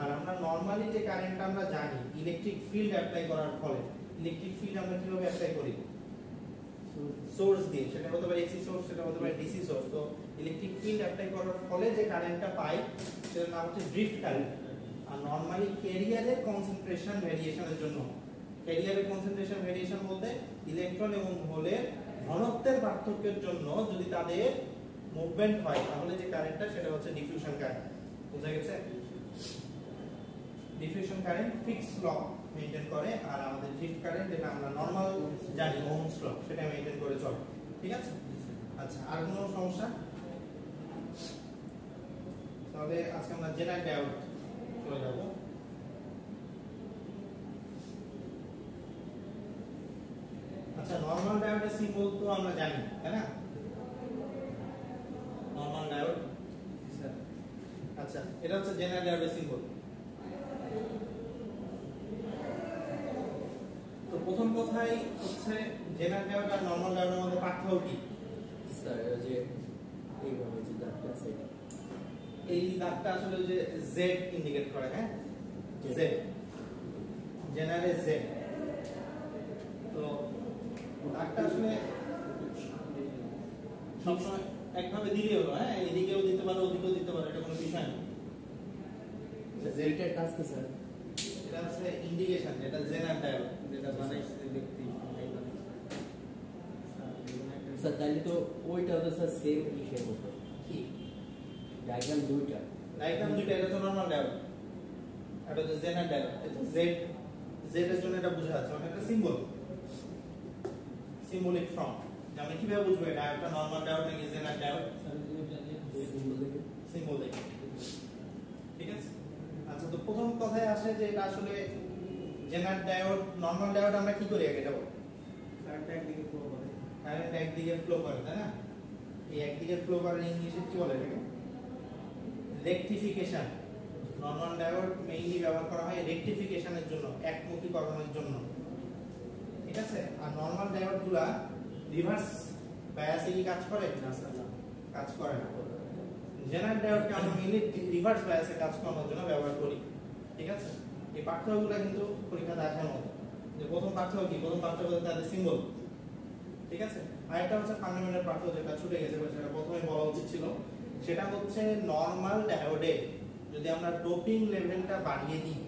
আর আমরা নরমালি যে কারেন্ট আমরা জানি ইলেকট্রিক ফিল্ড অ্যাপ্লাই করার ফলে, ইলেকট্রিক ফিল্ড আমরা কিভাবে অ্যাপ্লাই করি? সোর্স দিয়ে, সেটা হতে পারে এসি সোর্স, সেটা হতে পারে ডিসি সোর্স। তো ইলেকট্রিক ফিল্ড অ্যাপ্লাই করার ফলে যে কারেন্টটা পাই সেটার নাম হচ্ছে ড্রিফট কারেন্ট। আর নরমালি ক্যারিয়ারের কনসেন্ট্রেশন ভেরিয়েশনের জন্য, ক্যারিয়ারের কনসেন্ট্রেশন ভেরিয়েশন বলতে ইলেকট্রন এবং হোলের ঘনত্বের পার্থক্যের জন্য যদি তাদের মুভমেন্ট হয়, তাহলে যে কারেন্টটা সেটা হচ্ছে ডিফিউশন কারেন্ট। বুঝা গেছে? ডিফিউশন কারেন্ট ফিক্সড ল মেইনটেইন করে, আর আমাদের ড্রিফট কারেন্ট যেটা আমরা নরমাল জানি ওহমস ল, সেটা মেইনটেইন করে চলে, ঠিক আছে। আচ্ছা, আর কোনো সমস্যা? তাহলে আজকে আমরা জেনারেল ডায়োড চলে যাব। আচ্ছা, নরমাল ডায়োডের সিম্বল তো আমরা জানি, তাই না? নরমাল ডায়োড, আচ্ছা আচ্ছা, এটা হচ্ছে জেনারেল ডায়োডের সিম্বল। তো প্রথম কথাই হচ্ছে জেনারেল ডায়োড আর নরমাল ডায়োডের মধ্যে পার্থক্য কি? স্যার যে এইভাবে যে দাগটা আছে এটা এই দাগটা আসলে যে জেড ইন্ডিকেট করে, হ্যাঁ, জেড, জেনারেল জেড। তো দাগটা আসলে সবসময় একভাবে দিলে হলো, হ্যাঁ, এদিকেও দিতে পারো ওদিকেও দিতে পারো, এটা কোনো বিষয় না। এইটার কাজ কি স্যার? এটা হচ্ছে ইন্ডিকেশন, যেটা জেনারেল ডায়োড যেটা বানাইছে ব্যক্তি স্যার তাহলে তো ওইটা তো স্যার সেম হিসেব হতো কি ডায়াগ্রাম দুইটা ডায়াগ্রাম দুইটা, এটা তো নরমাল ডায়োড, এটা হচ্ছে জেনারেল ডায়োড। এটা জেড, জেড এর জন্য এটা বোঝা যাচ্ছে, মানে একটা সিম্বল, সিম্বলিক ফর্ম। আমরা কিভাবে বুঝবো এটা একটা নরমাল ডায়োড নাকি জেনারেল ডায়োড? সিম্বল দেখে, ঠিক আছে। আচ্ছা, তো প্রথম কথায় আসে যে এটা আসলে জেনারেল ডায়োড, নরমাল ডায়োড আমরা কি করি আগে যাবো? কারেন্ট একদিকে ফ্লো করে, কারেন্ট একদিকে ফ্লো করে, তাই না? এই একদিকে ফ্লো করে ইংলিশে কি বলে এটাকে? রেকটিফিকেশন। নরমাল ডায়োড মেইনলি ব্যবহার করা হয় রেকটিফিকেশনের জন্য, একমুখীকরণের জন্য, ঠিক আছে। আর নরমাল ডায়োডগুলা রিভার্স বায়াসে কি কাজ করে? না স্যার না, কাজ করে না। জেনারেল ডায়োডকে আমরা মেইনলি রিভার্স বায়াসে কাজ করানোর জন্য ব্যবহার করি, ঠিক আছে। এই পার্থক্যগুলো কিন্তু পরীক্ষাতে আসার মতো। যে প্রথম পার্থক্য কি? প্রথম পার্থক্য হচ্ছে তাদের সিম্বল, ঠিক আছে। আর একটা হচ্ছে ফান্ডামেন্টাল পার্থক্য, যেটা ছুটে গেছে, সেটা প্রথমে বলা উচিত ছিল। সেটা হচ্ছে নরমাল ডায়োডে যদি আমরা ডোপিং লেভেলটা বাড়িয়ে দিই,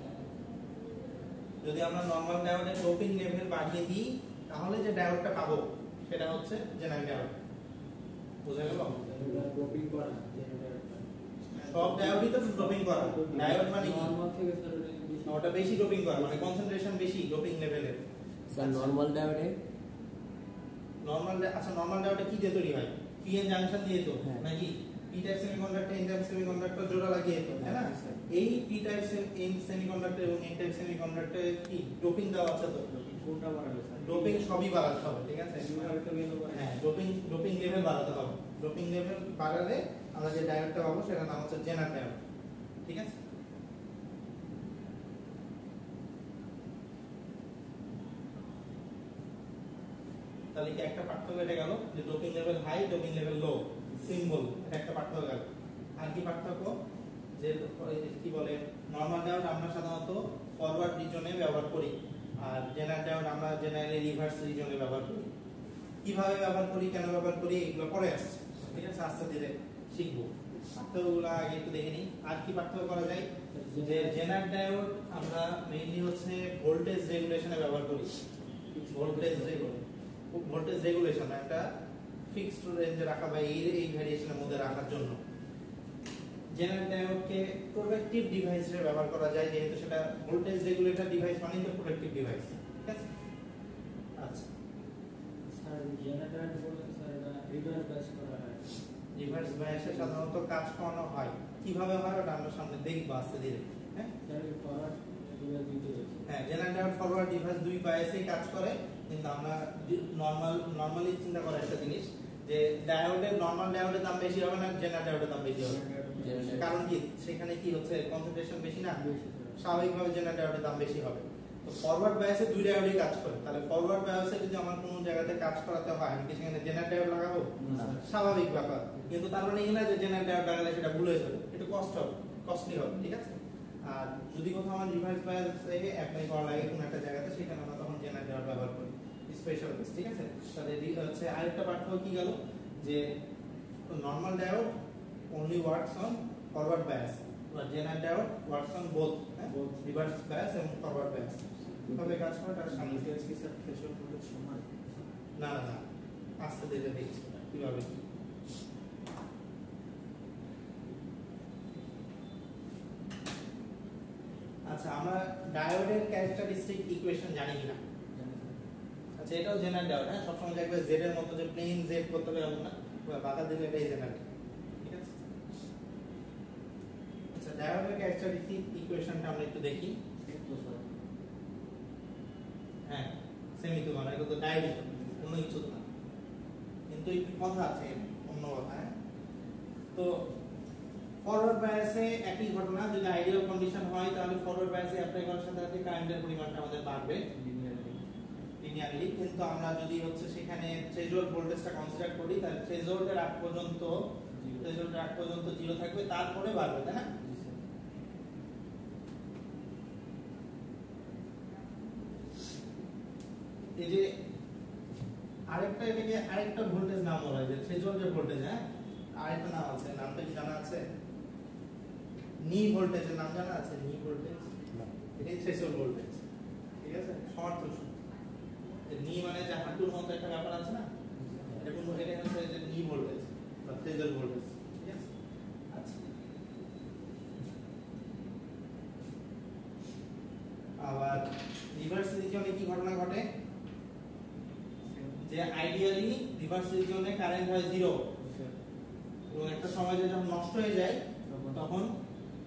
যদি আমরা নরমাল ডায়োডে ডোপিং লেভেল বাড়িয়ে দিই, তাহলে যে ডায়োডটা পাবো সেটা হচ্ছে জেনারেল ডায়োড। বুঝা গেল? ডোপিং করা সব ডায়োডই তো ডোপিং করা। ডায়োড মানে কি? নরমাল থেকে স্যার ওটা বেশি ডোপিং করা, মানে কনসেন্ট্রেশন বেশি ডোপিং লেভেলের। স্যার নরমাল ডায়োডে নরমাল, আচ্ছা, নরমাল ডায়োডে কি দিয়ে তৈরি হয়? পিএন জাংশন দিয়ে তো, হ্যাঁ। নাকি P type semiconductor, N type semiconductor জোড়া লাগিয়ে তো, তাই না? এই পি টাইপ সেমিকন্ডাক্টর এবং এন টাইপ সেমিকন্ডাক্টরে কি ডোপিং দেওয়া আছে? তো কোনটা বাড়াবে স্যার? ডোপিং সবই বাড়াতে হবে, ঠিক আছে। আরেকটা বের করে হ্যাঁ, ডোপিং লেভেল বাড়াতে হবে। ডোপিং লেভেল বাড়ালে আমরা যে ডায়োডটা পাবো সেটার নাম হচ্ছে জেনারেল ডায়োড, ঠিক আছে। তাহলে কি একটা পার্থক্য এটা গেল যে doping level high, doping level low, symbol, এটা একটা পার্থক্য গেল। আর কি পার্থক্য? যে কি বলে, নরমাল ডায়োড আমরা সাধারণত ফরওয়ার্ড রিজনে ব্যবহার করি, আর জেনারেল ডায়োড আমরা জেনারেলি রিভার্স রিজনে ব্যবহার করি। কিভাবে ব্যবহার করি, কেন ব্যবহার করি, এগুলো পরে আসছে, ঠিক আছে, আস্তে ধীরে শিখবো। পার্থক্যগুলো আগে একটু দেখে নিই। আর কি পার্থক্য করা যায়? যে জেনারেল ডায়োড আমরা মেইনলি হচ্ছে ভোল্টেজ রেগুলেশনে ব্যবহার করি। ভোল্টেজ রেগুলেশন একটা ফিক্সড রেঞ্জে রাখা বা এই ভ্যারিয়েশনের মধ্যে রাখার জন্য। জেনারেল ডায়োডকে প্রোটেক্টিভ ডিভাইস হিসেবে ব্যবহার করা যায়, যেহেতু সেটা ভোল্টেজ রেগুলেটর ডিভাইস মানে তো প্রোটেক্টিভ ডিভাইস, ঠিক আছে। আচ্ছা, স্যার জেনারেটর বলেন স্যার এটা রিভার্স ব্যাচ করা হয়, রিভার্স বায়াসে সাধারণত কাজ করানো হয়। কিভাবে হয় ওটা আমরা সামনে দেখবো আস্তে ধীরে, হ্যাঁ। স্যার ফরওয়ার্ড রিভার্স দিতে হচ্ছে। হ্যাঁ, জেনারেল ডায়োড ফরওয়ার্ড রিভার্স দুই বায়াসেই কাজ করে, কিন্তু আমরা নরমালি চিন্তা করা একটা জিনিস যে ডায়োডের, নরমাল ডায়োডের দাম বেশি হবে না, জেনারেল ডায়োডের দাম বেশি হবে। কারণ কি? সেখানে কি হচ্ছে, কনসেন্ট্রেশন বেশি না, স্বাভাবিকভাবে জেনারেল ডায়োডের দাম বেশি হবে। তো ফরওয়ার্ড বায়াসে দুই ডায়োডই কাজ করে, তাহলে ফরওয়ার্ড বায়াসে যদি আমার কোনো জায়গাতে কাজ করাতে হয়, আমি কি সেখানে জেনারেল ডায়োড লাগাবো? স্বাভাবিক ব্যাপার। কিন্তু তার মানে এই না যে জেনারেল ডায়োড লাগালে সেটা ভুল হয়ে যাবে, একটু কস্টলি হবে, ঠিক আছে। আর যদি কোথাও আমার রিভার্স বায়াসে অ্যাপ্লাই করা লাগে কোনো একটা জায়গাতে, সেখানে আমরা তখন জেনারেল ডায়োড ব্যবহার করি, স্পেশাল কেস, ঠিক আছে। তাহলে হচ্ছে আরেকটা পার্থক্য কি গেল, যে normal diode only works on forward bias, but general diode works on both, Both. reverse bias এবং forward bias। কিভাবে কাজ করে তার সামনে ভোল্টেজ কি স্যার থ্রেশহোল্ড ভোল্টেজ সমান? না, আস্তে ধীরে দেখছি কিভাবে কি। আচ্ছা, আমরা ডায়োডের ক্যারেক্টারিস্টিক ইকুয়েশন জানি কিনা? আচ্ছা, এটাও জেনারেল ডায়োড, হ্যাঁ, সবসময় দেখবে জেড এর মতো যে প্লেন জেড করতে হবে এমন না, বাধা দিলে এটাই জেনারেল, ঠিক আছে। আচ্ছা, ডায়োডের ক্যারেক্টারিস্টিক ইকুয়েশনটা আমরা একটু দেখি। একটু স্যার হ্যাঁ, সেমি তো মানে এটা তো ডায়োড, অন্য কিছু তো না, কিন্তু একটু কথা আছে, অন্য কথা, হ্যাঁ। তো ফরওয়ার্ড বায়াসে একই ঘটনা, যদি আইডিয়াল কন্ডিশন হয় তাহলে ফরওয়ার্ড বায়াসে অ্যাপ্লাই করার সাথে সাথে কারেন্টের পরিমাণটা আমাদের বাড়বে লিনিয়ারলি। কিন্তু আমরা যদি হচ্ছে সেখানে থ্রেশহোল্ড ভোল্টেজটা কনসিডার করি তাহলে থ্রেশহোল্ডের আগ পর্যন্ত জিরো থাকবে, তারপরে বাড়বে, তাই না? এই যে এটাকে আরেকটা ভোল্টেজ নাম বলা হয় যে থ্রেশহোল্ডের ভোল্টেজ, হ্যাঁ আরেকটা নাম আছে, নামটা কি জানা আছে? নি ভোল্টেজের নাম জানা আছে? নি ভোল্টেজ, এটাই থ্রেশহোল্ড ভোল্টেজ, ঠিক আছে? সমর্থন নি মানে যে হাঁটুর মতো একটা ব্যাপার আছে না, এটা কোন এটা হচ্ছে যে নি ভোল্টেজ বা থ্রেশহোল্ড ভোল্টেজ, ঠিক আছে? আচ্ছা, আবার রিভার্স রিজিয়নে কি ঘটনা ঘটে? যে আইডিয়ালি রিভার্স রিজিয়নে কারেন্ট হয় জিরো, এবং একটা সময় যখন নষ্ট হয়ে যায় তখন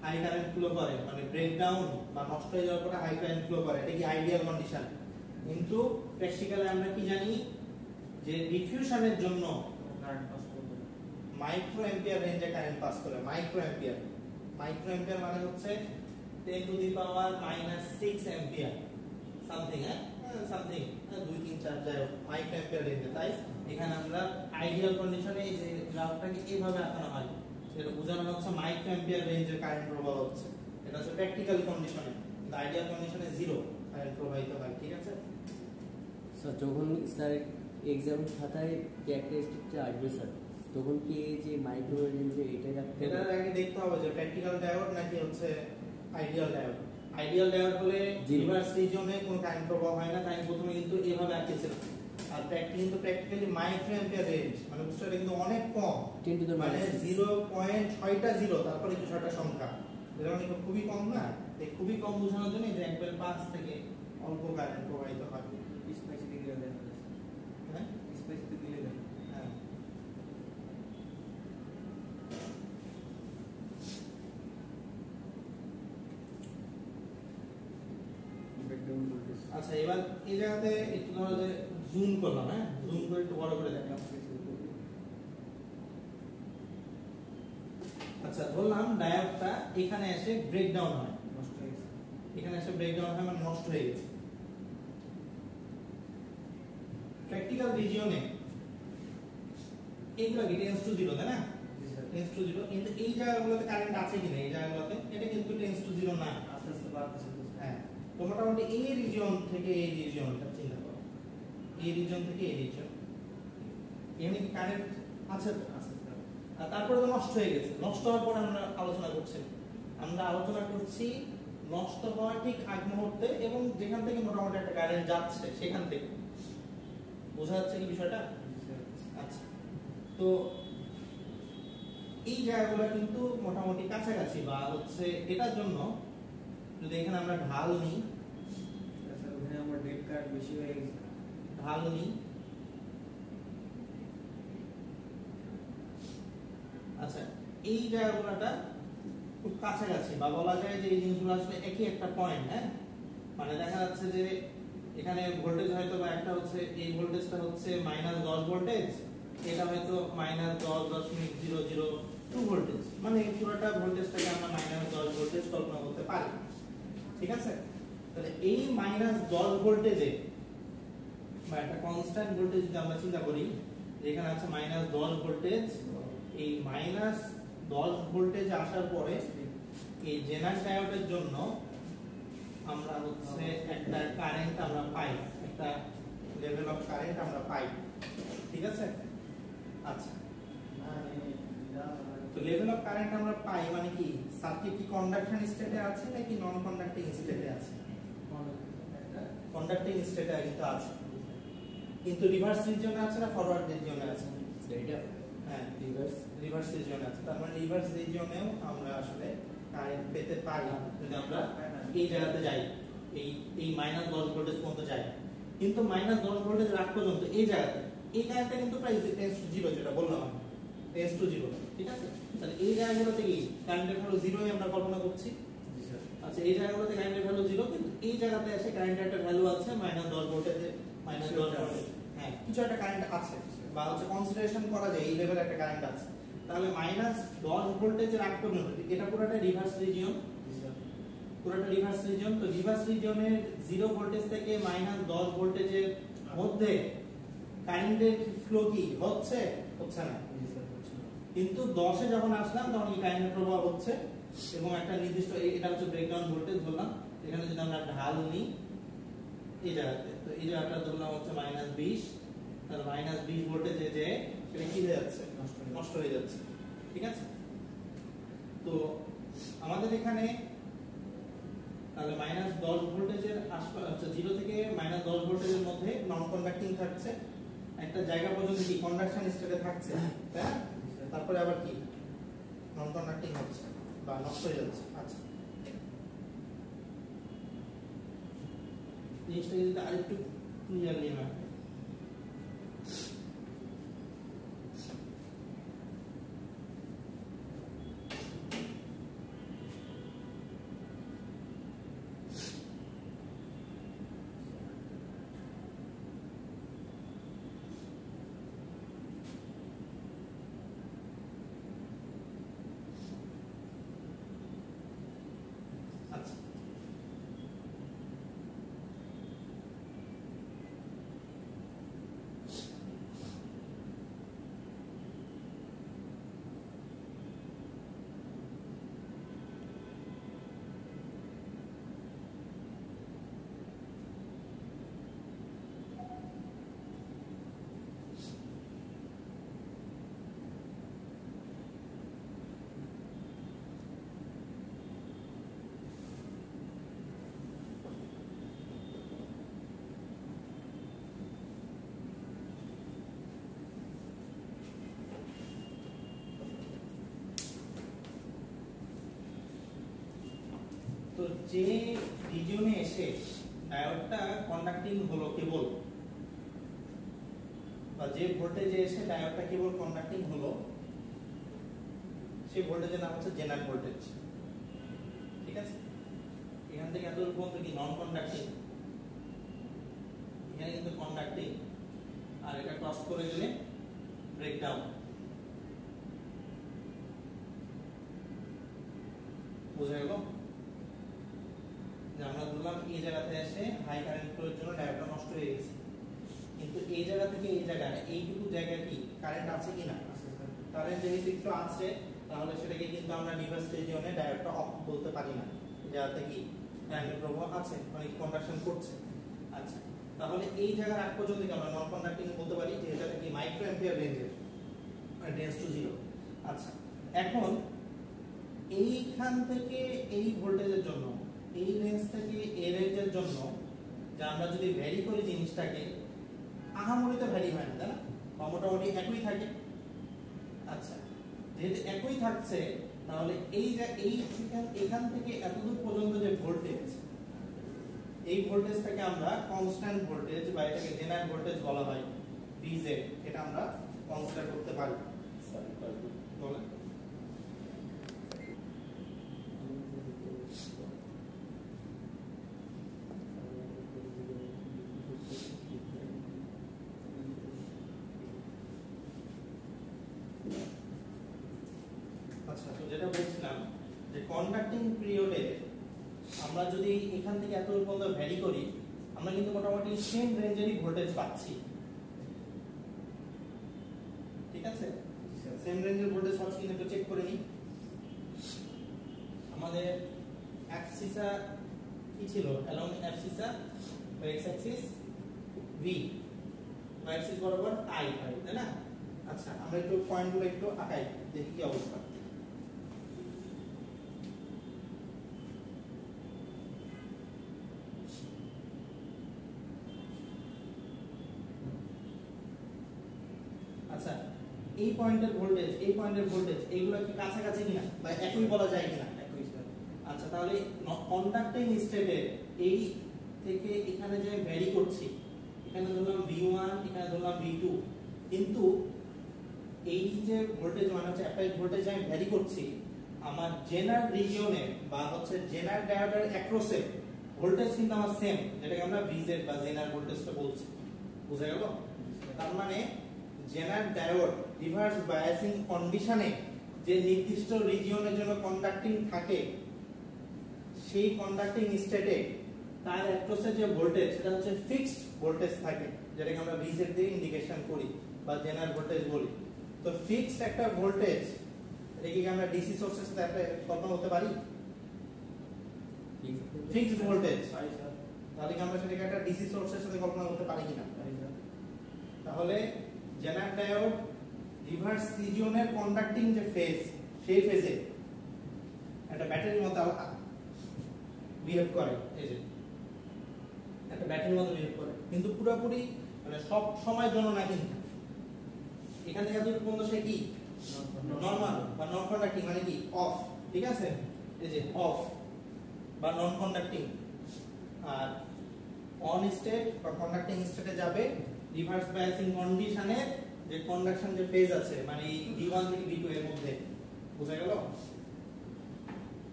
হাই কারেন্ট ফ্লো করে, মানে ব্রেকডাউন বা নষ্ট হয়ে যাওয়ার পরে হাই কারেন্ট ফ্লো করে, এটা কি আইডিয়াল কন্ডিশন। কিন্তু প্র্যাকটিক্যালি আমরা কি জানি যে ডিফিউশনের জন্য মাইক্রো অ্যাম্পিয়ার রেঞ্জে কারেন্ট পাস করে। মাইক্রো অ্যাম্পিয়ার মানে হচ্ছে 10 to the power -6 ampere something, something 2 3 4 যাই হোক, মাইক্রো অ্যাম্পিয়ার রেঞ্জে। তাই এখানে আমরা আইডিয়াল কন্ডিশনে এই যে গ্রাফটাকে এইভাবে আঁকানো হয়, সেটা বোঝানো হচ্ছে মাইক্রো অ্যাম্পিয়ার রেঞ্জে কারেন্ট প্রবাহ হচ্ছে, এটা হচ্ছে প্র্যাকটিক্যাল কন্ডিশনে। কিন্তু আইডিয়াল কন্ডিশনে জিরো কারেন্ট প্রবাহিত হয়, ঠিক আছে? স্যার যখন স্যার এক্সাম খাতায় ক্যারেক্টারিস্টিকটা আসবে স্যার, তখন কি এই যে মাইক্রো রেঞ্জে এটাই রাখতে এটা হবে? আগে দেখতে হবে যে প্র্যাকটিক্যাল ডায়োড নাকি হচ্ছে আইডিয়াল ডায়োড। আইডিয়াল ডায়োড হলে রিভার্স রিজিয়নে কোনো কারেন্ট প্রবাহ হয় না, তাই প্রথমে কিন্তু এইভাবে আঁকিয়েছিলাম। আর প্র্যাকটিক্যালি মাইক্রো অ্যাম্পিয়ার রেঞ্জ মানে বুঝতে কিন্তু অনেক কম, 10 to the মানে minus 0.6টা জিরো তারপরে কিছু ছয়টা সংখ্যা, এটা মানে খুবই কম না। এই খুবই কম বোঝানোর জন্য যে একবারে 5 থেকে অল্প কারেন্ট প্রবাহিত হয়। স্পাইসিতে দিলে দেন, হ্যাঁ স্পাইসিতে দিলে দেন। হ্যাঁ ব্রেকডাউন ভোল্টেজ আচ্ছা, এবার এই জায়গাতে একটু ধরো যে জুম করলাম, হ্যাঁ জুম করে একটু বড় করে দেখলাম। আচ্ছা, ধরলাম ডায়োডটা এখানে এসে ব্রেকডাউন হয়, নষ্ট হয়ে গেছে। এখানে এসে ব্রেকডাউন হয় মানে নষ্ট হয়ে গেছে। প্র্যাকটিক্যাল রিজিয়নে এগুলো কি টেন্স টু জিরো, তাই না? জি স্যার। টেন্স টু জিরো, কিন্তু এই জায়গাগুলোতে কারেন্ট আছে কিনা, এই জায়গাগুলোতে এটা কিন্তু টেন্স টু জিরো না। আস্তে আস্তে বাড়তেছে তো স্যার। হ্যাঁ, তো মোটামুটি এই রিজিয়ন থেকে এই রিজিয়নটা চিন্তা করো, এই রিজিয়ন থেকে এই রিজিয়ন, এখানে কি কারেন্ট আছে? তো আস্তে স্যার। আর তারপরে তো নষ্ট হয়ে গেছে। নষ্ট হওয়ার পর আমরা আলোচনা করছি নষ্ট হওয়ার ঠিক আগ মুহূর্তে এবং যেখান থেকে মোটামুটি একটা কারেন্ট যাচ্ছে সেখান থেকে। বোঝা যাচ্ছে কি বিষয়টা? জি স্যার। আচ্ছা, তো এই জায়গাগুলো কিন্তু মোটামুটি কাছাকাছি, বা হচ্ছে এটার জন্য যদি এখানে আমরা ঢাল নিই, স্যার ওখানে আমার ডেট কার্ড বেশি হয়ে গেছে। ঢাল নিই, আচ্ছা এই জায়গাগুলোটা খুব কাছাকাছি, বা বলা যায় যে এই জিনিসগুলো আসলে একই একটা পয়েন্ট। হ্যাঁ, মানে দেখা যাচ্ছে যে এখানে ভোল্টেজ হয়তো বা একটা হচ্ছে এই ভোল্টেজটা হচ্ছে -10 ভোল্টেজ, এটা হয়তো -10.002 ভোল্টেজ, মানে এই পুরোটা ভোল্টেজটাকে আমরা -10 ভোল্টেজ কল্পনা করতে পারি, ঠিক আছে? তাহলে এই -10 ভোল্টেজে বা একটা কনস্ট্যান্ট ভোল্টেজ যদি আমরা চিন্তা করি, যেখানে আছে -10 ভোল্টেজ, এই -10 ভোল্টেজ আসার পরে এই জেনার ডায়োডের জন্য আমরা হচ্ছে একটা কারেন্ট আমরা পাই, একটা লেভেল অফ কারেন্ট আমরা পাই, ঠিক আছে? আচ্ছা, তো লেভেল অফ কারেন্ট আমরা পাই মানে কি, সার্কিট কি কন্ডাকশন স্টেটে আছে নাকি নন কন্ডাক্টিং স্টেটে আছে? কন্ডাক্টিং স্টেটে কিন্তু আছে, কিন্তু রিভার্স রিজিয়নে আছে না ফরওয়ার্ড রিজিয়নে আছে? এটা হ্যাঁ, রিভার্স রিভার্স রিজিয়নে আছে। তার মানে রিভার্স রিজিয়নেও আমরা আসলে কারেন্ট পেতে পারি যদি আমরা এই জায়গাতে যাই, এই -10 ভোল্টেজ পর্যন্ত যাই। কিন্তু -10 ভোল্টেজ রাখ পর্যন্ত এই জায়গাতে এই কারেন্টটা কিন্তু প্রায় টেন্স টু জিরো, যেটা বললাম আমি টেন্স টু জিরো, ঠিক আছে? তাহলে এই জায়গাগুলোতে কি কারেন্টের ভ্যালু জিরোই আমরা কল্পনা করছি। জি স্যার। আচ্ছা, এই জায়গাগুলোতে কারেন্টের ভ্যালু জিরো, কিন্তু এই জায়গাতে এসে কারেন্টের একটা ভ্যালু আছে -10 ভোল্টেজে, -10 ভোল্টেজ, হ্যাঁ কিছু একটা কারেন্ট আছে, বা হচ্ছে কনসিডারেশন করা যায় এই লেভেলে একটা কারেন্ট আছে। তাহলে মাইনাস 10 ভোল্টেজের আগ পর্যন্ত এটা পুরোটা রিভার্স রিজিয়ন, পুরোটা রিভার্স রিজিয়ন। তো রিভার্স রিজিয়নের 0 ভোল্টেজ থেকে মাইনাস 10 ভোল্টেজের মধ্যে কারেন্টের ফ্লো কি হচ্ছে? হচ্ছে না। কিন্তু 10 এ যখন আসলাম তখন কি কারেন্টের প্রবাহ হচ্ছে এবং একটা নির্দিষ্ট এটা হচ্ছে ব্রেকডাউন ভোল্টেজ বললাম। এখানে যদি আমরা ঢাল নিই এই জায়গাতে, তো এই জায়গাটা ধরলাম হচ্ছে -20, তাহলে -20 ভোল্টেজে যে সেটা কি হয়ে যাচ্ছে? নষ্ট হয়ে যাচ্ছে। ঠিক আছে? তো আমাদের এখানে তাহলে -10 ভোল্টেজের আশপাশ আচ্ছা 0 থেকে -10 ভোল্টেজের মধ্যে নন কন্ডাক্টিং থাকছে, একটা জায়গা পর্যন্ত কি কন্ডাকশন স্টেটে থাকছে, তাই না? তারপরে আবার কি নন কন্ডাক্টিং হচ্ছে বা নষ্ট হয়ে যাচ্ছে। আচ্ছা, জিনিসটা যদি আরেকটু ক্লিয়ারলি না আচ্ছা তো যে রিজিয়নে এসে ডায়োডটা কন্ডাক্টিং হলো কেবল, বা যে ভোল্টেজে এসে ডায়োডটা কেবল কন্ডাক্টিং হলো, সেই ভোল্টেজের নাম হচ্ছে জেনার ভোল্টেজ। ঠিক আছে? এখান থেকে এত পর্যন্ত কি নন কন্ডাক্টিং, এখানে কিন্তু কন্ডাক্টিং, আর এটা ক্রস করে গেলে ব্রেকডাউন। বুঝা গেল? যে আমরা ধরলাম এই জায়গাতে এসে হাই কারেন্ট ফ্লোর জন্য ডায়োডটা নষ্ট হয়ে গেছে, কিন্তু এই জায়গা থেকে এই জায়গায় এইটুকু জায়গায় কি কারেন্ট আছে কিনা? কারেন্ট যেহেতু একটু আছে, তাহলে সেটাকে কিন্তু আমরা রিভার্স রিজিয়নে ডায়োডটা অফ বলতে পারি না, যাতে কি কারেন্টের প্রবাহ আছে, মানে কন্ডাকশন করছে। আচ্ছা, তাহলে এই জায়গার আগ পর্যন্ত কি আমরা নন কন্ডাক্টিং বলতে পারি, যে এটা কি মাইক্রো অ্যাম্পিয়ার রেঞ্জের, টেন্ডস টু 0। আচ্ছা, এখন এইখান থেকে এই ভোল্টেজের জন্য, এই রেঞ্জ থেকে এই রেঞ্জের জন্য, যে আমরা যদি ভ্যারি করি জিনিসটাকে, আহামরি তো ভ্যারি হয় না, তাই না? মোটামুটি একই থাকে। আচ্ছা, যেহেতু একই থাকছে, তাহলে এই যে এখান থেকে এতদূর পর্যন্ত যে ভোল্টেজ, এই ভোল্টেজটাকে আমরা কনস্ট্যান্ট ভোল্টেজ বা এটাকে জেনারেল ভোল্টেজ বলা হয়, VZ, এটা আমরা কনসিডার করতে পারি। বলে আচ্ছা, তো যেটা বলছিলাম যে কন্ডাক্টিং পিরিয়ডে আমরা যদি এখান থেকে এত পর্যন্ত ভ্যারি করি, আমরা কিন্তু মোটামুটি সেম রেঞ্জেরই ভোল্টেজ পাচ্ছি। ঠিক আছে? সেম রেঞ্জের ভোল্টেজ পাচ্ছি কিনা একটু চেক করে নিই। আমাদের অ্যাক্সিসা কি ছিল? অ্যালং অ্যাক্সিসা বা x Axis V, y Axis বরাবর I, তাই না? আচ্ছা, আমরা একটু পয়েন্টগুলো একটু আঁকাই, দেখি কি অবস্থা। আচ্ছা, এই পয়েন্টের ভোল্টেজ, এই পয়েন্টের ভোল্টেজ, এইগুলো কি কাছাকাছি কিনা বা একই বলা যায় কিনা? একই স্যার। আচ্ছা, তাহলে কন্ডাক্টিং স্টেটে এই থেকে এখানে যে ভ্যারি করছি, এখানে ধরলাম V1, এখানে ধরলাম V2, কিন্তু এই যে ভোল্টেজ মানে হচ্ছে অ্যাপ্লাইড ভোল্টেজ আমি ভ্যারি করছি, আমার জেনার রিজিয়নে বা হচ্ছে জেনার ডায়োডের অ্যাক্রসে ভোল্টেজ কিন্তু আমার সেম, যেটাকে আমরা VZ বা জেনার ভোল্টেজটা বলছি। বুঝা গেল? তার মানে জেনার ডায়োড রিভার্স বায়াসিং কন্ডিশনে যে নির্দিষ্ট রিজিয়নের জন্য কন্ডাক্টিং থাকে, সেই কন্ডাক্টিং স্টেটে তার অ্যাক্রসের যে ভোল্টেজ সেটা হচ্ছে ফিক্সড ভোল্টেজ থাকে, যেটাকে আমরা ভিজেড দিয়ে ইন্ডিকেশন করি বা জেনার ভোল্টেজ বলি। তো ফিক্সড একটা ভোল্টেজ এটাকে কি আমরা ডিসি সোর্সের সাথে একটা কল্পনা করতে পারি? ফিক্সড ভোল্টেজ, তাহলে কি আমরা সেটাকে একটা ডিসি সোর্সের সাথে কল্পনা করতে পারি কিনা? তাহলে জেনার ডায়োড রিভার্স রিজিয়নের কন্ডাক্টিং যে ফেজ, সেই ফেজে একটা ব্যাটারির মতো বিহেভ করে, এই যে একটা ব্যাটারির মতো বিহেভ করে, কিন্তু পুরোপুরি মানে সব সময়ের জন্য না। কিন্তু এখান থেকে এতটুকু পর্যন্ত সে কি নরমাল বা নন কন্ডাক্টিং, মানে কি অফ, ঠিক আছে, এই যে অফ বা নন কন্ডাক্টিং। আর অন স্টেট বা কন্ডাক্টিং স্টেটে যাবে রিভার্স বায়াসিং কন্ডিশনে যে কন্ডাকশন যে ফেজ আছে, মানে এই V1 থেকে V2 এর মধ্যে। বুঝা গেল?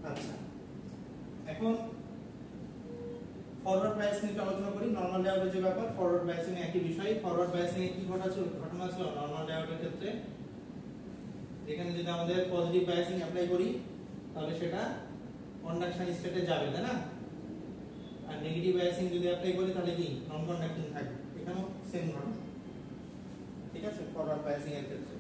আচ্ছা, এখন ফরওয়ার্ড বায়াসিং নিয়ে আলোচনা করি। নরমাল ডায়োডের যে ব্যাপার, ফরওয়ার্ড বায়াসিং একই বিষয়। ফরওয়ার্ড বায়াসিং এ কি ঘটনা ছিল নরমাল ডায়োডের ক্ষেত্রে? এখানে যদি আমাদের পজিটিভ বায়াসিং অ্যাপ্লাই করি তাহলে সেটা কন্ডাকশন স্টেটে যাবে, তাই না? আর নেগেটিভ বায়াসিং যদি অ্যাপ্লাই করি তাহলে কি নন কন্ডাক্টিং থাকবে। এখানেও সেম ঘটনা, ঠিক আছে, ফরওয়ার্ড বায়াসিং এর ক্ষেত্রে।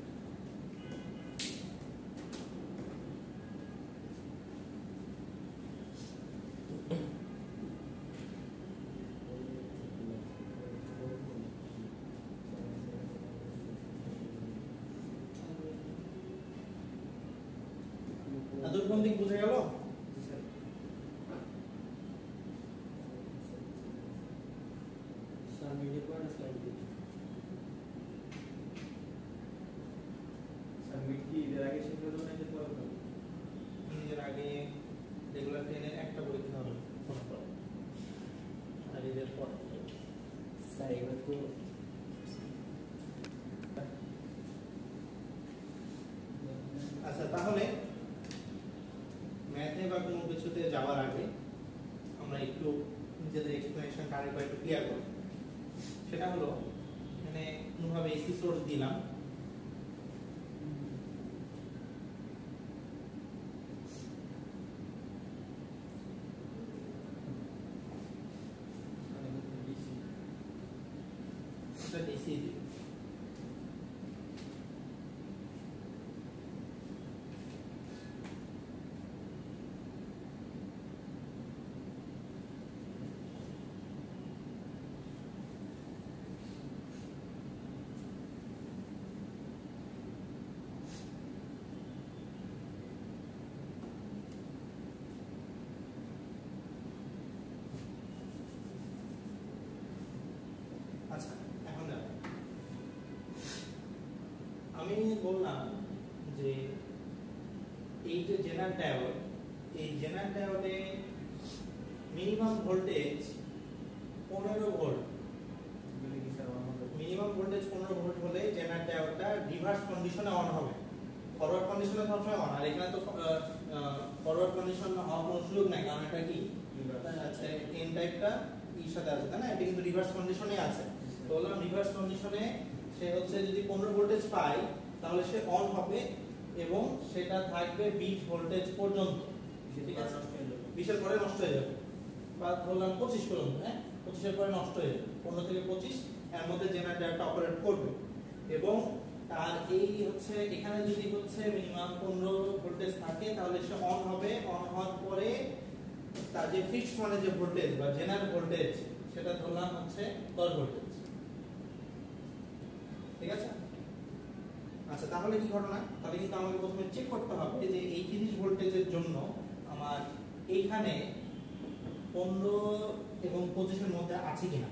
কোন দিক বুঝে গেল? এর আগে রেগুলার ট্রেনের একটা পরীক্ষা হবে, আর এদের পর স্যার এবার তো আচ্ছা, তাহলে ম্যাথে বা কোনো কিছুতে যাওয়ার আগে আমরা একটু নিজেদের এক্সপ্লেনেশন আরেকবার একটু ক্লিয়ার করি। সেটা হলো, এখানে কোনোভাবে এসি সোর্স দিলাম, ডিসি দিই, আচ্ছা। এখন দেখো, আমি বললাম যে এই যে জেনার ডায়োড, এই জেনার ডায়োডে minimum voltage 15 volt, minimum voltage 15 volt হলে জেনার ডায়োডটা রিভার্স কন্ডিশনে অন হবে। ফরওয়ার্ড কন্ডিশনে সবসময় অন, আর এখানে তো ফরওয়ার্ড কন্ডিশন হওয়ার কোনো সুযোগ নাই, কারণ এটা কি আচ্ছা এন টাইপটা এর সাথে আছে, তাই না? এটা কিন্তু রিভার্স কন্ডিশনে আছে। তো বললাম রিভার্স কন্ডিশনে সে হচ্ছে যদি 15 ভোল্টেজ পায় তাহলে সে অন হবে এবং সেটা থাকবে 20 ভোল্টেজ পর্যন্ত, ঠিক আছে? 20 এর পরে নষ্ট হয়ে যাবে, বা ধরলাম 25 পর্যন্ত, হ্যাঁ 25 এর পরে নষ্ট হয়ে যাবে, 15 থেকে 25 এর মধ্যে জেনারেটরটা অপারেট করবে। এবং তার এই হচ্ছে এখানে যদি হচ্ছে মিনিমাম 15 ভোল্টেজ থাকে তাহলে সে অন হবে। অন হওয়ার পরে তার যে ফিক্সড মানে যে ভোল্টেজ বা জেনারেল ভোল্টেজ সেটা ধরলাম হচ্ছে 10 ভোল্টেজ, ঠিক আছে? আচ্ছা, তাহলে কি ঘটনা? তাহলে কিন্তু আমাকে প্রথমে চেক করতে হবে যে এই 30 ভোল্টেজের জন্য আমার এইখানে 15 এবং 25 এর মধ্যে আছে কিনা।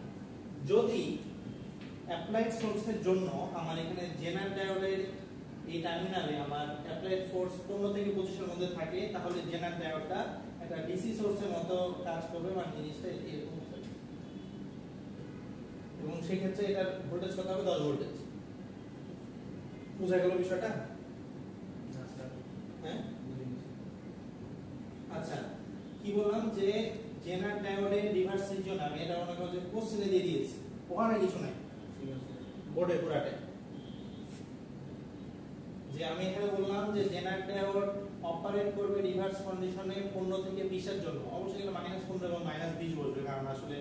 যদি অ্যাপ্লাইড সোর্সের জন্য আমার এখানে জেনার ডায়োডের এই টার্মিনালে আমার অ্যাপ্লাইড ফোর্স 15 থেকে 25 এর মধ্যে থাকে, তাহলে জেনার ডায়োডটা একটা ডিসি সোর্সের মতো কাজ করবে, মানে জিনিসটা এরকম হবে। এবং সেই ক্ষেত্রে এটার ভোল্টেজ কত হবে? 10 ভোল্টেজ। বুঝা গেল বিষয়টা? হ্যাঁ, আচ্ছা, কি বললাম যে জেনার ডায়োডের রিভার্স রিজিয়ন, আমি এটা মনে করছি কোশ্চেনে দিয়ে দিয়েছি, ওখানে কিছু নাই বোর্ডে পুরাটাই। যে আমি এখানে বললাম যে জেনারেট ডায়োড অপারেট করবে রিভার্স কন্ডিশনে 15 থেকে 20 এর জন্য, অবশ্যই এটা -15 এবং -20 বলবে, কারণ আসলে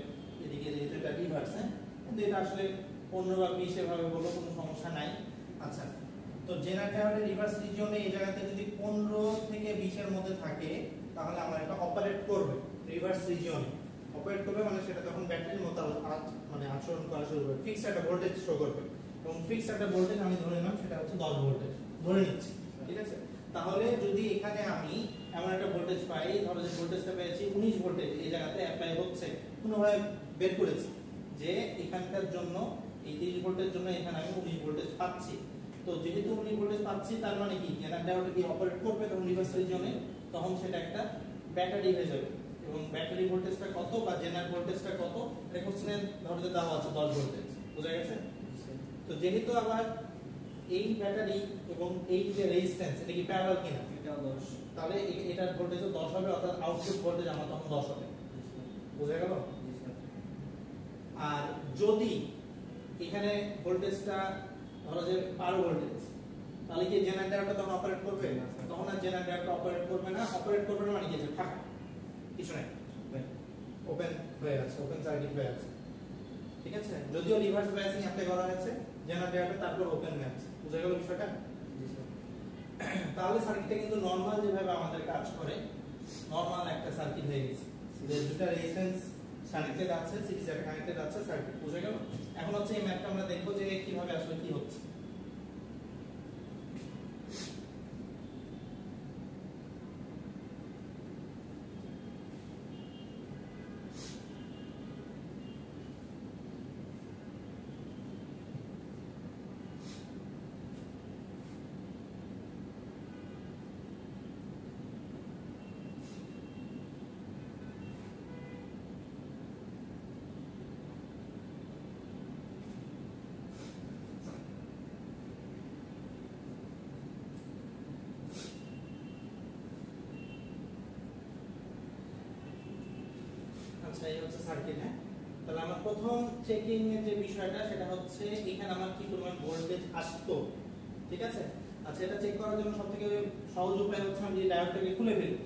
এদিকে যেহেতু এটা রিভার্স, হ্যাঁ, কিন্তু এটা আসলে 15 বা 20 এভাবে বললে কোনো সমস্যা নাই। আচ্ছা, তো জেনারেট ডায়োডের রিভার্স রিজিয়নে এই জায়গাতে যদি 15 থেকে 20 এর মধ্যে থাকে, তাহলে আমরা এটা অপারেট করবে রিভার্স রিজিয়নে। অপারেট করবে মানে সেটা তখন ব্যাটারির মতো মানে আচরণ করা শুরু করবে, ফিক্সড একটা ভোল্টেজ শো করবে, এবং ফিক্সড একটা ভোল্টেজ আমি ধরে নিলাম সেটা হচ্ছে 10 ভোল্টেজ ধরে নিচ্ছি, ঠিক আছে। তাহলে যদি এখানে আমি এমন একটা ভোল্টেজ পাই, ধরো যে ভোল্টেজটা পেয়েছি 19 ভোল্টেজ, এই জায়গাতে অ্যাপ্লাই হচ্ছে, কোনোভাবে বের করেছি যে এখানকার জন্য এই 30 ভোল্টের জন্য এখানে আমি 19 ভোল্টেজ পাচ্ছি। তো যেহেতু 19 ভোল্টেজ পাচ্ছি, তার মানে কি জেনারেট ডায়োড কি অপারেট করবে তখন রিভার্স রিজিয়নে, তখন সেটা একটা ব্যাটারি হয়ে যাবে, এবং ব্যাটারি ভোল্টেজটা কত বা জেনারেট ভোল্টেজটা কত এটা কোশ্চেনে ধরো যে দেওয়া আছে 10 ভোল্টেজ, বোঝা গেছে। তো যেহেতু আবার এই ব্যাটারি এবং এই যে রেজিস্ট্যান্স এটা কি প্যারালাল কিনা, এটাও 10, তাহলে এটার ভোল্টেজও 10 হবে, অর্থাৎ আউটপুট ভোল্টেজ আমার তখন 10 হবে, বোঝা গেল। আর যদি এখানে ভোল্টেজটা ধরো যে 12 ভোল্টেজ, তাহলে কি জেনারেট ডায়োডটা তখন অপারেট করবে? তখন আর জেনারেট ডায়োডটা অপারেট করবে না। অপারেট করবে না মানে কি, যে ফাঁকা কিছু নাই, ওপেন হয়ে আছে, ওপেন সার্কিট হয়ে আছে, ঠিক আছে। যদিও রিভার্স বায়াসিং অ্যাপ্লাই করা হয়েছে জেনারেট ডায়োডে, তারপর ওপেন হয়ে আছে, বুঝা গেল বিষয়টা। তাহলে সার্কিটটা কিন্তু নরমাল যেভাবে আমাদের কাজ করে নরমাল একটা সার্কিট হয়ে গেছে, যে দুটো রেজিস্ট্যান্স কানেক্টেড আছে, সিরিজে কানেক্টেড আছে, সার্কিট বুঝা গেল। এখন হচ্ছে এই ম্যাপটা আমরা দেখব যে কিভাবে আসলে কি হচ্ছে। আচ্ছা, এই হচ্ছে সার্কিট, হ্যাঁ। তাহলে আমার প্রথম চেকিং এর যে বিষয়টা সেটা হচ্ছে এখানে আমার কি পরিমাণ ভোল্টেজ আসতো, ঠিক আছে। আচ্ছা, এটা চেক করার জন্য সবথেকে সহজ উপায় হচ্ছে আমি যদি ডায়োডটাকে খুলে ফেলি,